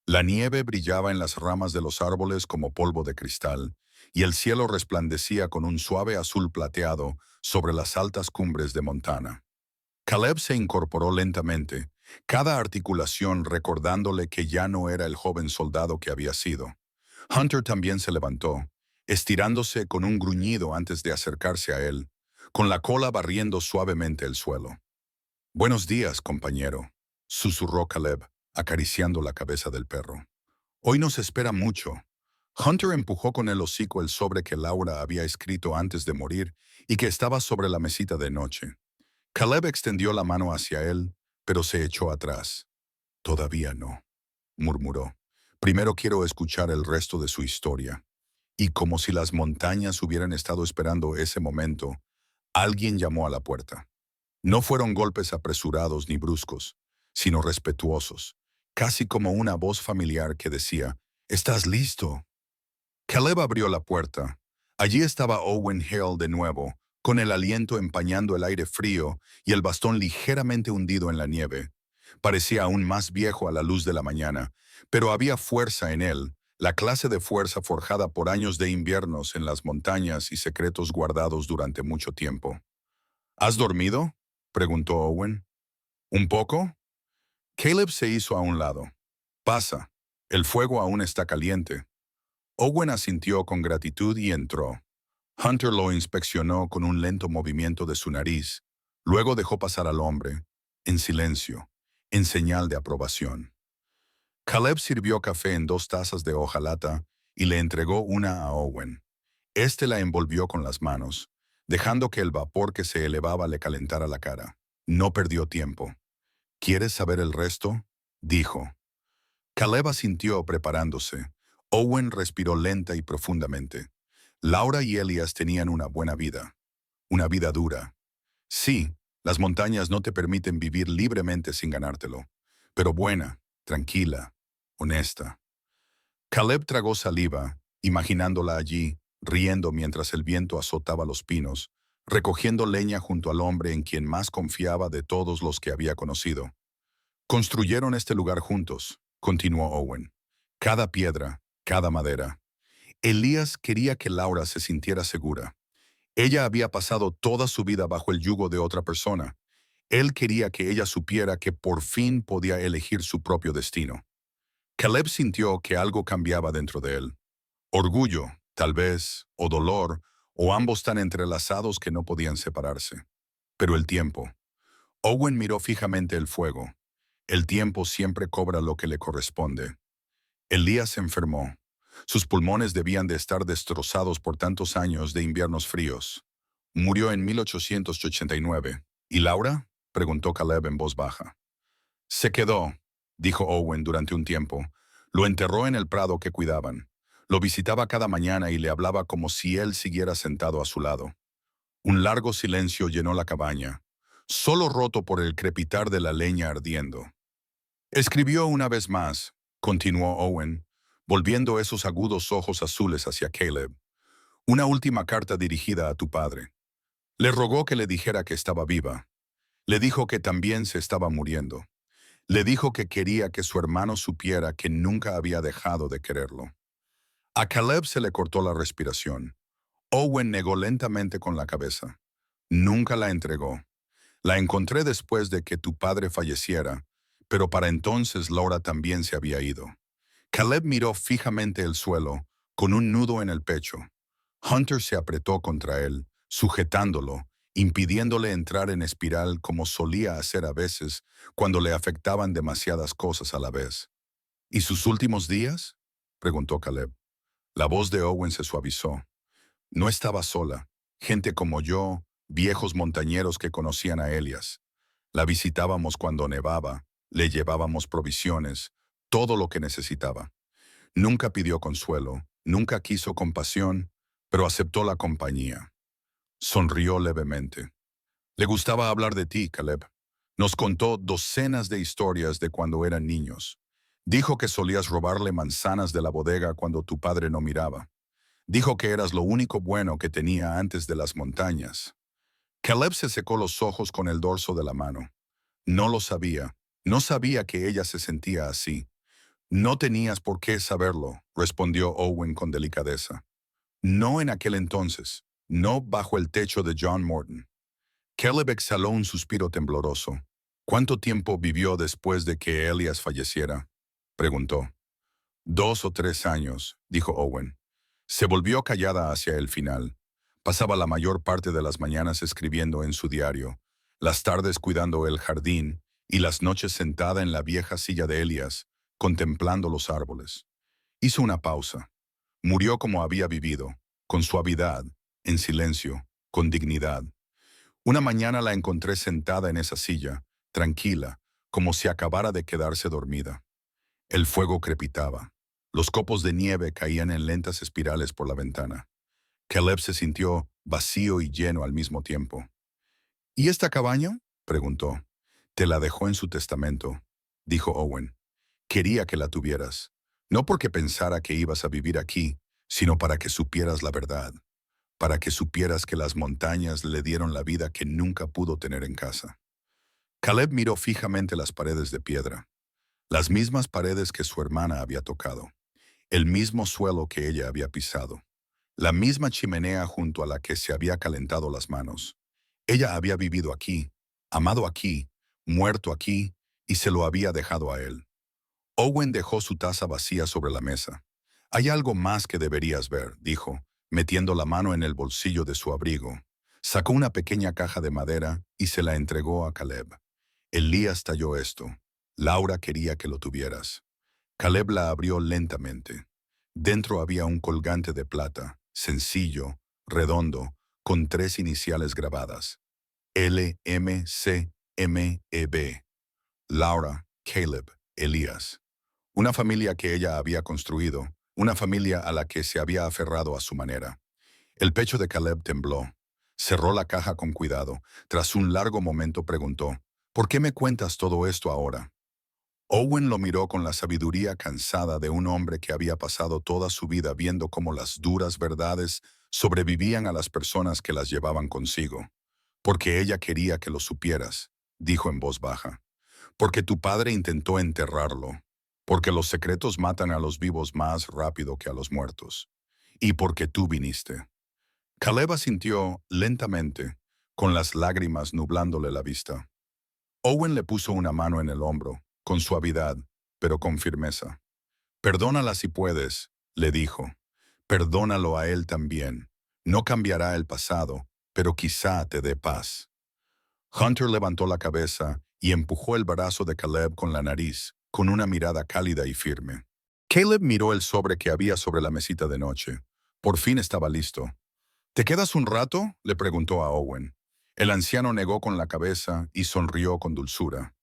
La nieve brillaba en las ramas de los árboles como polvo de cristal, y el cielo resplandecía con un suave azul plateado sobre las altas cumbres de Montana. Caleb se incorporó lentamente, cada articulación recordándole que ya no era el joven soldado que había sido. Hunter también se levantó, estirándose con un gruñido antes de acercarse a él, con la cola barriendo suavemente el suelo. «Buenos días, compañero», susurró Caleb, acariciando la cabeza del perro. «Hoy nos espera mucho». Hunter empujó con el hocico el sobre que Laura había escrito antes de morir y que estaba sobre la mesita de noche. Caleb extendió la mano hacia él, pero se echó atrás. «Todavía no», murmuró. «Primero quiero escuchar el resto de su historia». Y como si las montañas hubieran estado esperando ese momento, alguien llamó a la puerta. No fueron golpes apresurados ni bruscos, sino respetuosos, casi como una voz familiar que decía, «¿Estás listo?». Caleb abrió la puerta. Allí estaba Owen Hale de nuevo, con el aliento empañando el aire frío y el bastón ligeramente hundido en la nieve. Parecía aún más viejo a la luz de la mañana, pero había fuerza en él, la clase de fuerza forjada por años de inviernos en las montañas y secretos guardados durante mucho tiempo. «¿Has dormido?», preguntó Owen. «¿Un poco?». Caleb se hizo a un lado. «Pasa. El fuego aún está caliente». Owen asintió con gratitud y entró. Hunter lo inspeccionó con un lento movimiento de su nariz. Luego dejó pasar al hombre, en silencio, en señal de aprobación. Caleb sirvió café en 2 tazas de hojalata y le entregó una a Owen. Este la envolvió con las manos, dejando que el vapor que se elevaba le calentara la cara. No perdió tiempo. ¿Quieres saber el resto?, dijo. Caleb asintió preparándose. Owen respiró lenta y profundamente. Laura y Elias tenían una vida dura. Sí, las montañas no te permiten vivir libremente sin ganártelo, pero buena, tranquila, honesta. Caleb tragó saliva, imaginándola allí, riendo mientras el viento azotaba los pinos, recogiendo leña junto al hombre en quien más confiaba de todos los que había conocido. Construyeron este lugar juntos, continuó Owen. Cada piedra, cada madera. Elías quería que Laura se sintiera segura. Ella había pasado toda su vida bajo el yugo de otra persona. Él quería que ella supiera que por fin podía elegir su propio destino. Caleb sintió que algo cambiaba dentro de él. Orgullo, tal vez, o dolor, o ambos tan entrelazados que no podían separarse. Pero el tiempo. Owen miró fijamente el fuego. El tiempo siempre cobra lo que le corresponde. Elías se enfermó. Sus pulmones debían de estar destrozados por tantos años de inviernos fríos. Murió en 1889. ¿Y Laura?, preguntó Caleb en voz baja. Se quedó, dijo Owen durante un tiempo. Lo enterró en el prado que cuidaban. Lo visitaba cada mañana y le hablaba como si él siguiera sentado a su lado. Un largo silencio llenó la cabaña, solo roto por el crepitar de la leña ardiendo. Escribió una vez más, continuó Owen, volviendo esos agudos ojos azules hacia Caleb. Una última carta dirigida a tu padre. Le rogó que le dijera que estaba viva. Le dijo que también se estaba muriendo. Le dijo que quería que su hermano supiera que nunca había dejado de quererlo. A Caleb se le cortó la respiración. Owen negó lentamente con la cabeza. Nunca la entregó. La encontré después de que tu padre falleciera, pero para entonces Laura también se había ido. Caleb miró fijamente el suelo, con un nudo en el pecho. Hunter se apretó contra él, sujetándolo, impidiéndole entrar en espiral como solía hacer a veces cuando le afectaban demasiadas cosas a la vez. ¿Y sus últimos días?, preguntó Caleb. La voz de Owen se suavizó. No estaba sola. Gente como yo, viejos montañeros que conocían a Elias. La visitábamos cuando nevaba, le llevábamos provisiones, todo lo que necesitaba. Nunca pidió consuelo, nunca quiso compasión, pero aceptó la compañía. Sonrió levemente. Le gustaba hablar de ti, Caleb. Nos contó docenas de historias de cuando eran niños. Dijo que solías robarle manzanas de la bodega cuando tu padre no miraba. Dijo que eras lo único bueno que tenía antes de las montañas. Caleb se secó los ojos con el dorso de la mano. No lo sabía. No sabía que ella se sentía así. No tenías por qué saberlo, respondió Owen con delicadeza. No en aquel entonces, no bajo el techo de John Morton. Caleb exhaló un suspiro tembloroso. ¿Cuánto tiempo vivió después de que Elias falleciera?, preguntó. 2 o 3 años, dijo Owen. Se volvió callada hacia el final. Pasaba la mayor parte de las mañanas escribiendo en su diario, las tardes cuidando el jardín y las noches sentada en la vieja silla de Elias, contemplando los árboles. Hizo una pausa. Murió como había vivido, con suavidad, en silencio, con dignidad. Una mañana la encontré sentada en esa silla, tranquila, como si acabara de quedarse dormida. El fuego crepitaba. Los copos de nieve caían en lentas espirales por la ventana. Caleb se sintió vacío y lleno al mismo tiempo. ¿Y esta cabaña?, preguntó. Te la dejó en su testamento, dijo Owen. Quería que la tuvieras, no porque pensara que ibas a vivir aquí, sino para que supieras la verdad, para que supieras que las montañas le dieron la vida que nunca pudo tener en casa. Caleb miró fijamente las paredes de piedra, las mismas paredes que su hermana había tocado, el mismo suelo que ella había pisado, la misma chimenea junto a la que se había calentado las manos. Ella había vivido aquí, amado aquí, muerto aquí, y se lo había dejado a él. Owen dejó su taza vacía sobre la mesa. Hay algo más que deberías ver, dijo, metiendo la mano en el bolsillo de su abrigo. Sacó una pequeña caja de madera y se la entregó a Caleb. Elías talló esto. Laura quería que lo tuvieras. Caleb la abrió lentamente. Dentro había un colgante de plata, sencillo, redondo, con 3 iniciales grabadas. LMCMEB. Laura, Caleb, Elías. Una familia que ella había construido, una familia a la que se había aferrado a su manera. El pecho de Caleb tembló. Cerró la caja con cuidado. Tras un largo momento preguntó, ¿por qué me cuentas todo esto ahora? Owen lo miró con la sabiduría cansada de un hombre que había pasado toda su vida viendo cómo las duras verdades sobrevivían a las personas que las llevaban consigo. Porque ella quería que lo supieras, dijo en voz baja. Porque tu padre intentó enterrarlo. Porque los secretos matan a los vivos más rápido que a los muertos. Y porque tú viniste. Caleb asintió lentamente, con las lágrimas nublándole la vista. Owen le puso una mano en el hombro, con suavidad, pero con firmeza. Perdónala si puedes, le dijo. Perdónalo a él también. No cambiará el pasado, pero quizá te dé paz. Hunter levantó la cabeza y empujó el brazo de Caleb con la nariz, con una mirada cálida y firme. Caleb miró el sobre que había sobre la mesita de noche. Por fin estaba listo. ¿Te quedas un rato?, le preguntó a Owen. El anciano negó con la cabeza y sonrió con dulzura.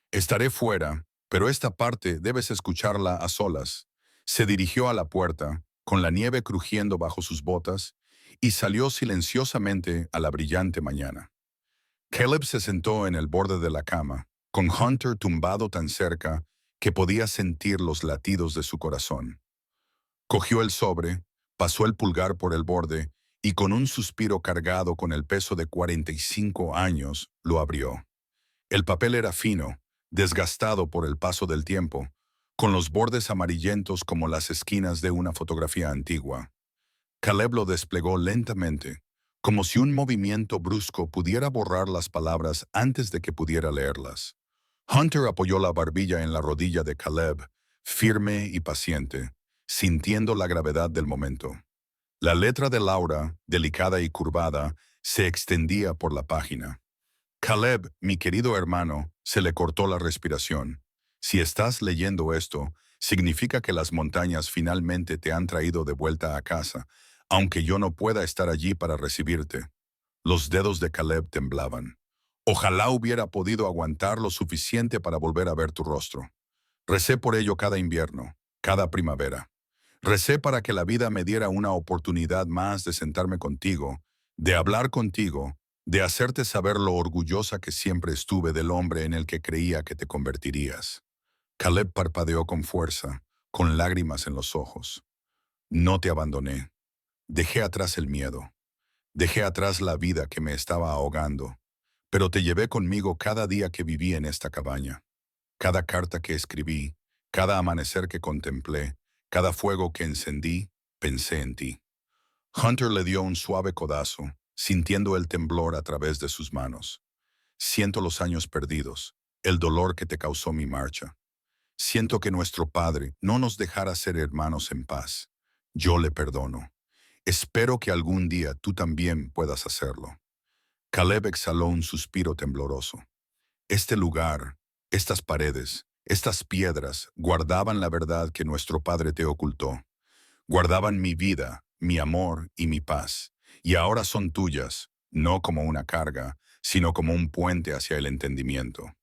Estaré fuera, pero esta parte debes escucharla a solas. Se dirigió a la puerta, con la nieve crujiendo bajo sus botas, y salió silenciosamente a la brillante mañana. Caleb se sentó en el borde de la cama, con Hunter tumbado tan cerca que podía sentir los latidos de su corazón. Cogió el sobre, pasó el pulgar por el borde y con un suspiro cargado con el peso de 45 años, lo abrió. El papel era fino, desgastado por el paso del tiempo, con los bordes amarillentos como las esquinas de una fotografía antigua. Caleb lo desplegó lentamente, como si un movimiento brusco pudiera borrar las palabras antes de que pudiera leerlas. Hunter apoyó la barbilla en la rodilla de Caleb, firme y paciente, sintiendo la gravedad del momento. La letra de Laura, delicada y curvada, se extendía por la página. Caleb, mi querido hermano, se le cortó la respiración. Si estás leyendo esto, significa que las montañas finalmente te han traído de vuelta a casa, aunque yo no pueda estar allí para recibirte. Los dedos de Caleb temblaban. Ojalá hubiera podido aguantar lo suficiente para volver a ver tu rostro. Recé por ello cada invierno, cada primavera. Recé para que la vida me diera una oportunidad más de sentarme contigo, de hablar contigo, de hacerte saber lo orgullosa que siempre estuve del hombre en el que creía que te convertirías. Caleb parpadeó con fuerza, con lágrimas en los ojos. No te abandoné. Dejé atrás el miedo. Dejé atrás la vida que me estaba ahogando. Pero te llevé conmigo cada día que viví en esta cabaña. Cada carta que escribí, cada amanecer que contemplé, cada fuego que encendí, pensé en ti. Hunter le dio un suave codazo, sintiendo el temblor a través de sus manos. Siento los años perdidos, el dolor que te causó mi marcha. Siento que nuestro Padre no nos dejara ser hermanos en paz. Yo le perdono. Espero que algún día tú también puedas hacerlo. Caleb exhaló un suspiro tembloroso. Este lugar, estas paredes, estas piedras guardaban la verdad que nuestro Padre te ocultó. Guardaban mi vida, mi amor y mi paz. Y ahora son tuyas, no como una carga, sino como un puente hacia el entendimiento.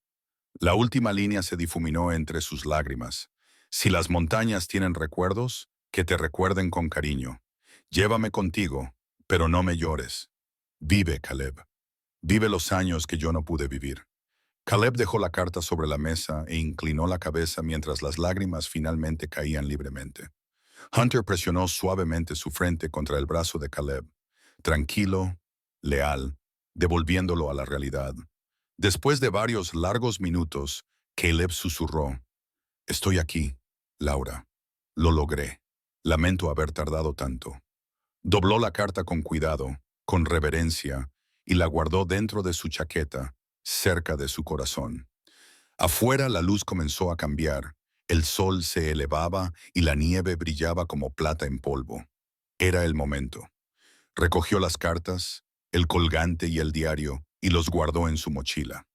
La última línea se difuminó entre sus lágrimas. Si las montañas tienen recuerdos, que te recuerden con cariño. Llévame contigo, pero no me llores. Vive, Caleb. Vive los años que yo no pude vivir. Caleb dejó la carta sobre la mesa e inclinó la cabeza mientras las lágrimas finalmente caían libremente. Hunter presionó suavemente su frente contra el brazo de Caleb, tranquilo, leal, devolviéndolo a la realidad. Después de varios largos minutos, Caleb susurró, «Estoy aquí, Laura. Lo logré. Lamento haber tardado tanto». Dobló la carta con cuidado, con reverencia, y la guardó dentro de su chaqueta, cerca de su corazón. Afuera la luz comenzó a cambiar, el sol se elevaba y la nieve brillaba como plata en polvo. Era el momento. Recogió las cartas, el colgante y el diario, y los guardó en su mochila.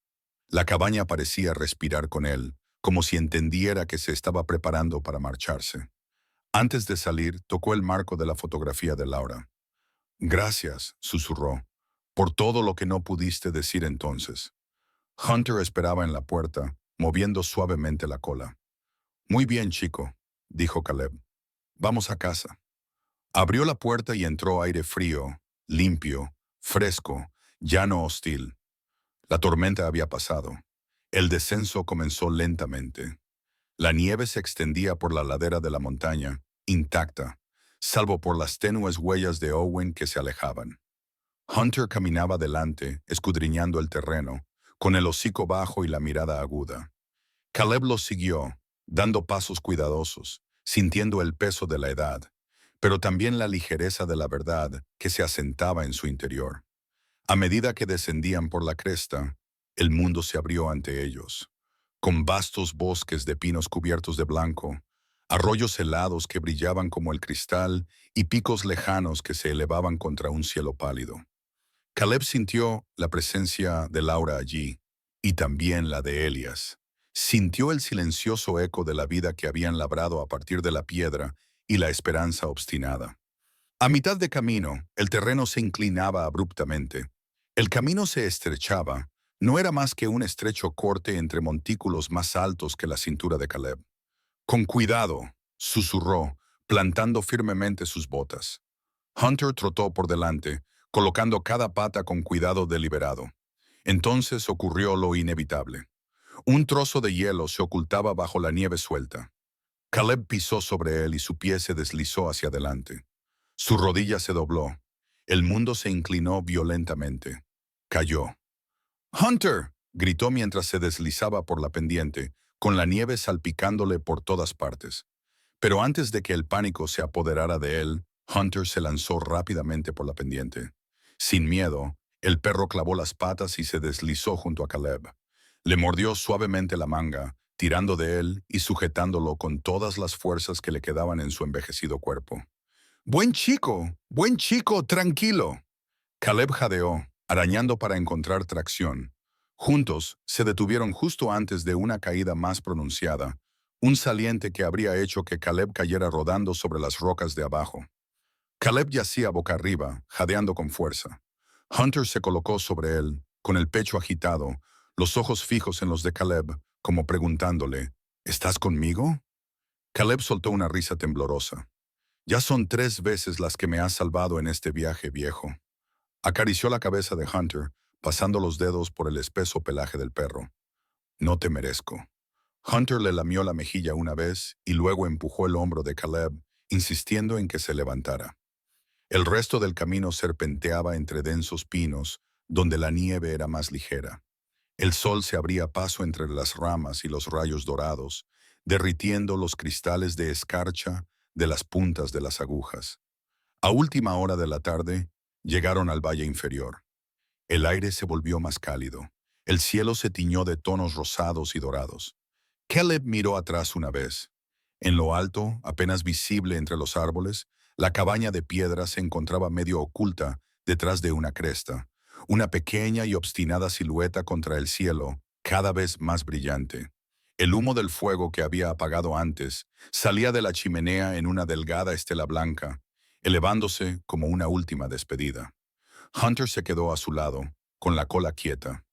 La cabaña parecía respirar con él, como si entendiera que se estaba preparando para marcharse. Antes de salir, tocó el marco de la fotografía de Laura. Gracias, susurró, por todo lo que no pudiste decir entonces. Hunter esperaba en la puerta, moviendo suavemente la cola. Muy bien, chico, dijo Caleb. Vamos a casa. Abrió la puerta y entró aire frío, limpio, fresco, ya no hostil. La tormenta había pasado. El descenso comenzó lentamente. La nieve se extendía por la ladera de la montaña, intacta, salvo por las tenues huellas de Owen que se alejaban. Hunter caminaba delante, escudriñando el terreno, con el hocico bajo y la mirada aguda. Caleb lo siguió, dando pasos cuidadosos, sintiendo el peso de la edad, pero también la ligereza de la verdad que se asentaba en su interior. A medida que descendían por la cresta, el mundo se abrió ante ellos, con vastos bosques de pinos cubiertos de blanco, arroyos helados que brillaban como el cristal y picos lejanos que se elevaban contra un cielo pálido. Caleb sintió la presencia de Laura allí, y también la de Elias. Sintió el silencioso eco de la vida que habían labrado a partir de la piedra y la esperanza obstinada. A mitad de camino, el terreno se inclinaba abruptamente. El camino se estrechaba, no era más que un estrecho corte entre montículos más altos que la cintura de Caleb. Con cuidado, susurró, plantando firmemente sus botas. Hunter trotó por delante, colocando cada pata con cuidado deliberado. Entonces ocurrió lo inevitable. Un trozo de hielo se ocultaba bajo la nieve suelta. Caleb pisó sobre él y su pie se deslizó hacia adelante. Su rodilla se dobló. El mundo se inclinó violentamente. Cayó. ¡Hunter! Gritó mientras se deslizaba por la pendiente, con la nieve salpicándole por todas partes. Pero antes de que el pánico se apoderara de él, Hunter se lanzó rápidamente por la pendiente. Sin miedo, el perro clavó las patas y se deslizó junto a Caleb. Le mordió suavemente la manga, tirando de él y sujetándolo con todas las fuerzas que le quedaban en su envejecido cuerpo. Buen chico, tranquilo. Caleb jadeó, arañando para encontrar tracción. Juntos, se detuvieron justo antes de una caída más pronunciada, un saliente que habría hecho que Caleb cayera rodando sobre las rocas de abajo. Caleb yacía boca arriba, jadeando con fuerza. Hunter se colocó sobre él, con el pecho agitado, los ojos fijos en los de Caleb, como preguntándole, ¿estás conmigo? Caleb soltó una risa temblorosa. Ya son 3 veces las que me has salvado en este viaje, viejo. Acarició la cabeza de Hunter, pasando los dedos por el espeso pelaje del perro. No te merezco. Hunter le lamió la mejilla una vez y luego empujó el hombro de Caleb, insistiendo en que se levantara. El resto del camino serpenteaba entre densos pinos, donde la nieve era más ligera. El sol se abría paso entre las ramas y los rayos dorados, derritiendo los cristales de escarcha de las puntas de las agujas. A última hora de la tarde, llegaron al valle inferior. El aire se volvió más cálido. El cielo se tiñó de tonos rosados y dorados. Caleb miró atrás una vez. En lo alto, apenas visible entre los árboles, la cabaña de piedra se encontraba medio oculta detrás de una cresta, una pequeña y obstinada silueta contra el cielo, cada vez más brillante. El humo del fuego que había apagado antes salía de la chimenea en una delgada estela blanca, elevándose como una última despedida. Hunter se quedó a su lado, con la cola quieta.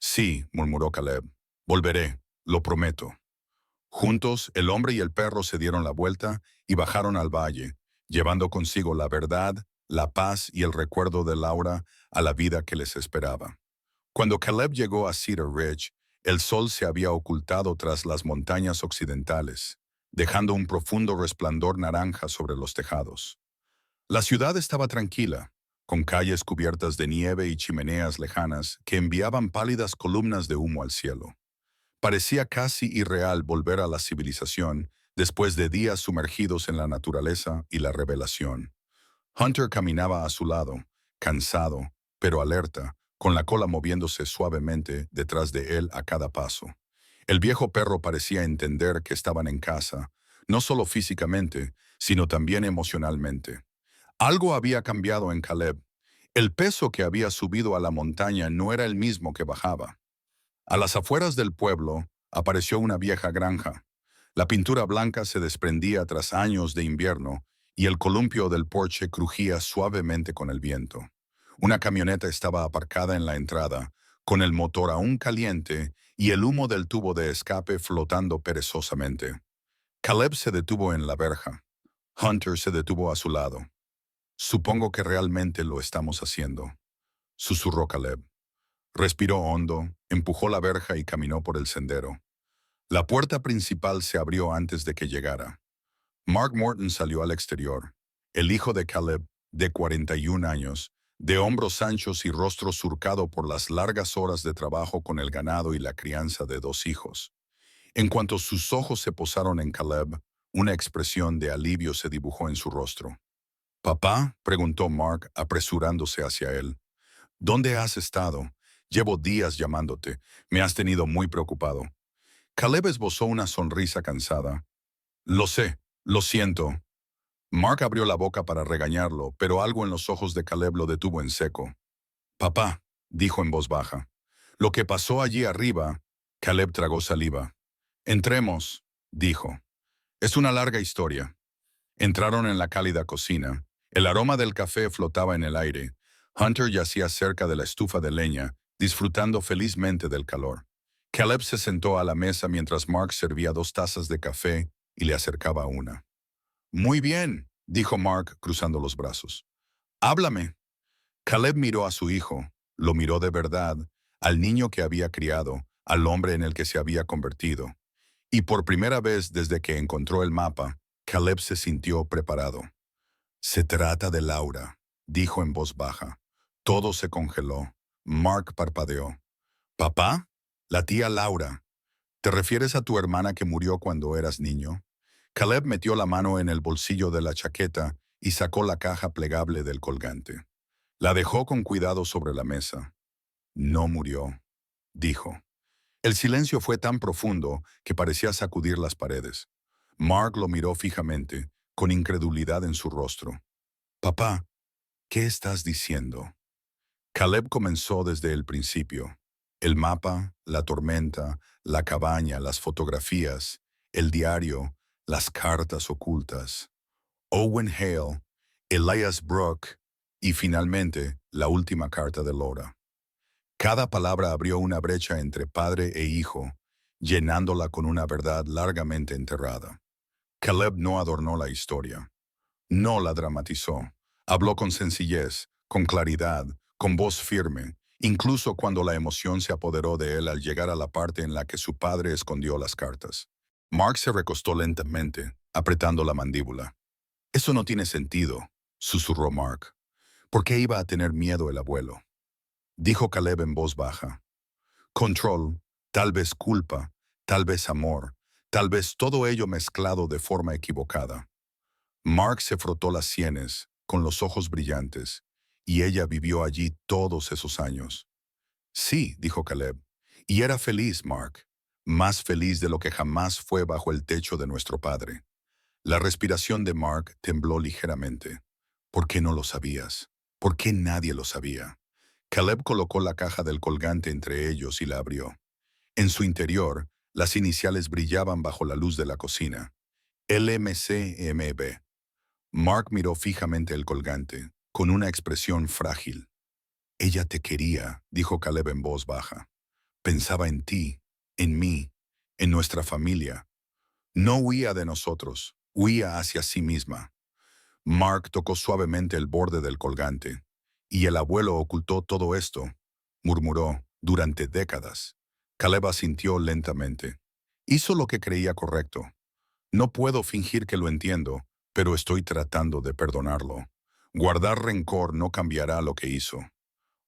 Sí, murmuró Caleb, volveré, lo prometo. Juntos, el hombre y el perro se dieron la vuelta y bajaron al valle, llevando consigo la verdad, la paz y el recuerdo de Laura a la vida que les esperaba. Cuando Caleb llegó a Cedar Ridge, el sol se había ocultado tras las montañas occidentales, dejando un profundo resplandor naranja sobre los tejados. La ciudad estaba tranquila, con calles cubiertas de nieve y chimeneas lejanas que enviaban pálidas columnas de humo al cielo. Parecía casi irreal volver a la civilización después de días sumergidos en la naturaleza y la revelación. Hunter caminaba a su lado, cansado, pero alerta, con la cola moviéndose suavemente detrás de él a cada paso. El viejo perro parecía entender que estaban en casa, no solo físicamente, sino también emocionalmente. Algo había cambiado en Caleb. El peso que había subido a la montaña no era el mismo que bajaba. A las afueras del pueblo apareció una vieja granja. La pintura blanca se desprendía tras años de invierno y el columpio del porche crujía suavemente con el viento. Una camioneta estaba aparcada en la entrada, con el motor aún caliente y el humo del tubo de escape flotando perezosamente. Caleb se detuvo en la verja. Hunter se detuvo a su lado. «Supongo que realmente lo estamos haciendo», susurró Caleb. Respiró hondo, empujó la verja y caminó por el sendero. La puerta principal se abrió antes de que llegara. Mark Morton salió al exterior. El hijo de Caleb, de 41 años, de hombros anchos y rostro surcado por las largas horas de trabajo con el ganado y la crianza de 2 hijos. En cuanto sus ojos se posaron en Caleb, una expresión de alivio se dibujó en su rostro. «¿Papá?», preguntó Mark, apresurándose hacia él. «¿Dónde has estado? Llevo días llamándote. Me has tenido muy preocupado». Caleb esbozó una sonrisa cansada. «Lo sé, lo siento». Mark abrió la boca para regañarlo, pero algo en los ojos de Caleb lo detuvo en seco. «Papá», dijo en voz baja. «Lo que pasó allí arriba». Caleb tragó saliva. «Entremos», dijo. «Es una larga historia». Entraron en la cálida cocina. El aroma del café flotaba en el aire. Hunter yacía cerca de la estufa de leña, disfrutando felizmente del calor. Caleb se sentó a la mesa mientras Mark servía 2 tazas de café y le acercaba una. «Muy bien», dijo Mark cruzando los brazos. «Háblame». Caleb miró a su hijo, lo miró de verdad, al niño que había criado, al hombre en el que se había convertido. Y por primera vez desde que encontró el mapa, Caleb se sintió preparado. «Se trata de Laura», dijo en voz baja. Todo se congeló. Mark parpadeó. «¿Papá? La tía Laura. ¿Te refieres a tu hermana que murió cuando eras niño?» Caleb metió la mano en el bolsillo de la chaqueta y sacó la caja plegable del colgante. La dejó con cuidado sobre la mesa. «No murió», dijo. El silencio fue tan profundo que parecía sacudir las paredes. Mark lo miró fijamente, con incredulidad en su rostro. «Papá, ¿qué estás diciendo?» Caleb comenzó desde el principio. El mapa, la tormenta, la cabaña, las fotografías, el diario, las cartas ocultas. Owen Hale, Elias Brook y finalmente la última carta de Laura. Cada palabra abrió una brecha entre padre e hijo, llenándola con una verdad largamente enterrada. Caleb no adornó la historia. No la dramatizó. Habló con sencillez, con claridad, con voz firme, incluso cuando la emoción se apoderó de él al llegar a la parte en la que su padre escondió las cartas. Mark se recostó lentamente, apretando la mandíbula. «Eso no tiene sentido», susurró Mark. «¿Por qué iba a tener miedo el abuelo?», dijo Caleb en voz baja. «Control, tal vez culpa, tal vez amor, tal vez todo ello mezclado de forma equivocada». Mark se frotó las sienes, con los ojos brillantes, y ella vivió allí todos esos años. «Sí», dijo Caleb, «y era feliz, Mark, más feliz de lo que jamás fue bajo el techo de nuestro padre». La respiración de Mark tembló ligeramente. «¿Por qué no lo sabías? ¿Por qué nadie lo sabía?». Caleb colocó la caja del colgante entre ellos y la abrió. En su interior, las iniciales brillaban bajo la luz de la cocina. LMCMB. Mark miró fijamente el colgante, con una expresión frágil. «Ella te quería», dijo Caleb en voz baja. «Pensaba en ti, en mí, en nuestra familia. No huía de nosotros, huía hacia sí misma». Mark tocó suavemente el borde del colgante. «Y el abuelo ocultó todo esto», murmuró, «durante décadas». Caleb asintió lentamente. «Hizo lo que creía correcto. No puedo fingir que lo entiendo, pero estoy tratando de perdonarlo. Guardar rencor no cambiará lo que hizo».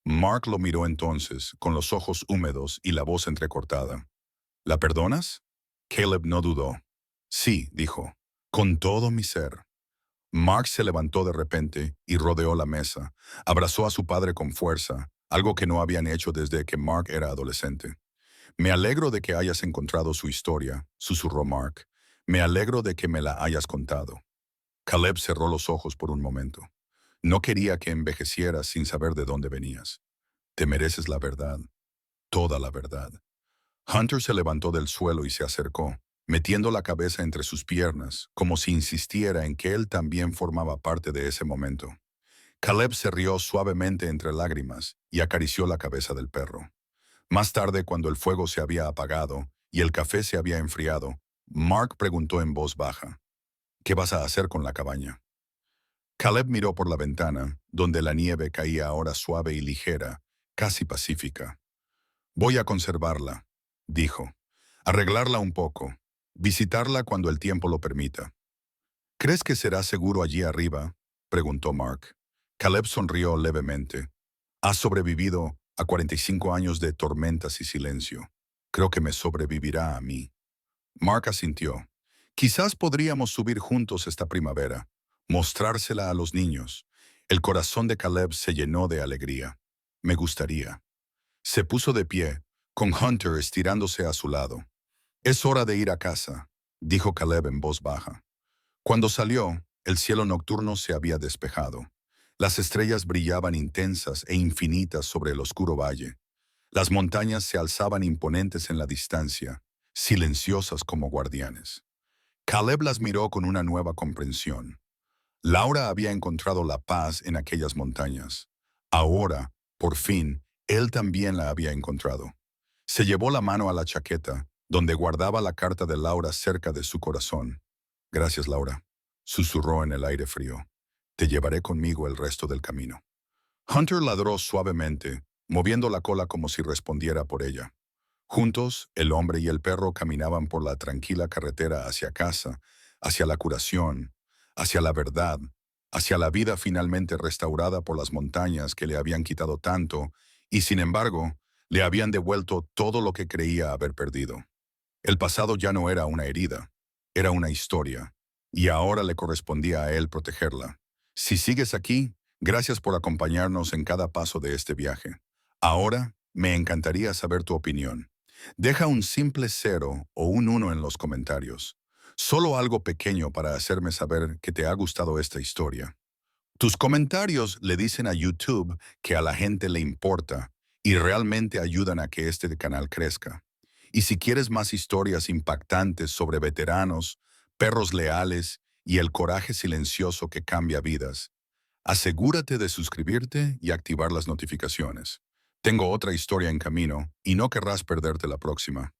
Mark lo miró entonces, con los ojos húmedos y la voz entrecortada. «¿La perdonas?». Caleb no dudó. «Sí», dijo, «con todo mi ser». Mark se levantó de repente y rodeó la mesa. Abrazó a su padre con fuerza, algo que no habían hecho desde que Mark era adolescente. «Me alegro de que hayas encontrado su historia», susurró Mark. «Me alegro de que me la hayas contado». Caleb cerró los ojos por un momento. No quería que envejecieras sin saber de dónde venías. Te mereces la verdad, toda la verdad. Hunter se levantó del suelo y se acercó, metiendo la cabeza entre sus piernas, como si insistiera en que él también formaba parte de ese momento. Caleb se rió suavemente entre lágrimas y acarició la cabeza del perro. Más tarde, cuando el fuego se había apagado y el café se había enfriado, Mark preguntó en voz baja, ¿qué vas a hacer con la cabaña? Caleb miró por la ventana, donde la nieve caía ahora suave y ligera, casi pacífica. Voy a conservarla, dijo. Arreglarla un poco. Visitarla cuando el tiempo lo permita. ¿Crees que será seguro allí arriba? Preguntó Mark. Caleb sonrió levemente. Has sobrevivido a 45 años de tormentas y silencio. Creo que me sobrevivirá a mí. Mark asintió. Quizás podríamos subir juntos esta primavera, mostrársela a los niños. El corazón de Caleb se llenó de alegría. Me gustaría. Se puso de pie, con Hunter estirándose a su lado. Es hora de ir a casa, dijo Caleb en voz baja. Cuando salió, el cielo nocturno se había despejado. Las estrellas brillaban intensas e infinitas sobre el oscuro valle. Las montañas se alzaban imponentes en la distancia, silenciosas como guardianes. Caleb las miró con una nueva comprensión. Laura había encontrado la paz en aquellas montañas. Ahora, por fin, él también la había encontrado. Se llevó la mano a la chaqueta, donde guardaba la carta de Laura cerca de su corazón. Gracias, Laura, susurró en el aire frío. Te llevaré conmigo el resto del camino. Hunter ladró suavemente, moviendo la cola como si respondiera por ella. Juntos, el hombre y el perro caminaban por la tranquila carretera hacia casa, hacia la curación, hacia la verdad, hacia la vida finalmente restaurada por las montañas que le habían quitado tanto y, sin embargo, le habían devuelto todo lo que creía haber perdido. El pasado ya no era una herida, era una historia, y ahora le correspondía a él protegerla. Si sigues aquí, gracias por acompañarnos en cada paso de este viaje. Ahora, me encantaría saber tu opinión. Deja un simple 0 o un 1 en los comentarios. Solo algo pequeño para hacerme saber que te ha gustado esta historia. Tus comentarios le dicen a YouTube que a la gente le importa y realmente ayudan a que este canal crezca. Y si quieres más historias impactantes sobre veteranos, perros leales y el coraje silencioso que cambia vidas, asegúrate de suscribirte y activar las notificaciones. Tengo otra historia en camino y no querrás perderte la próxima.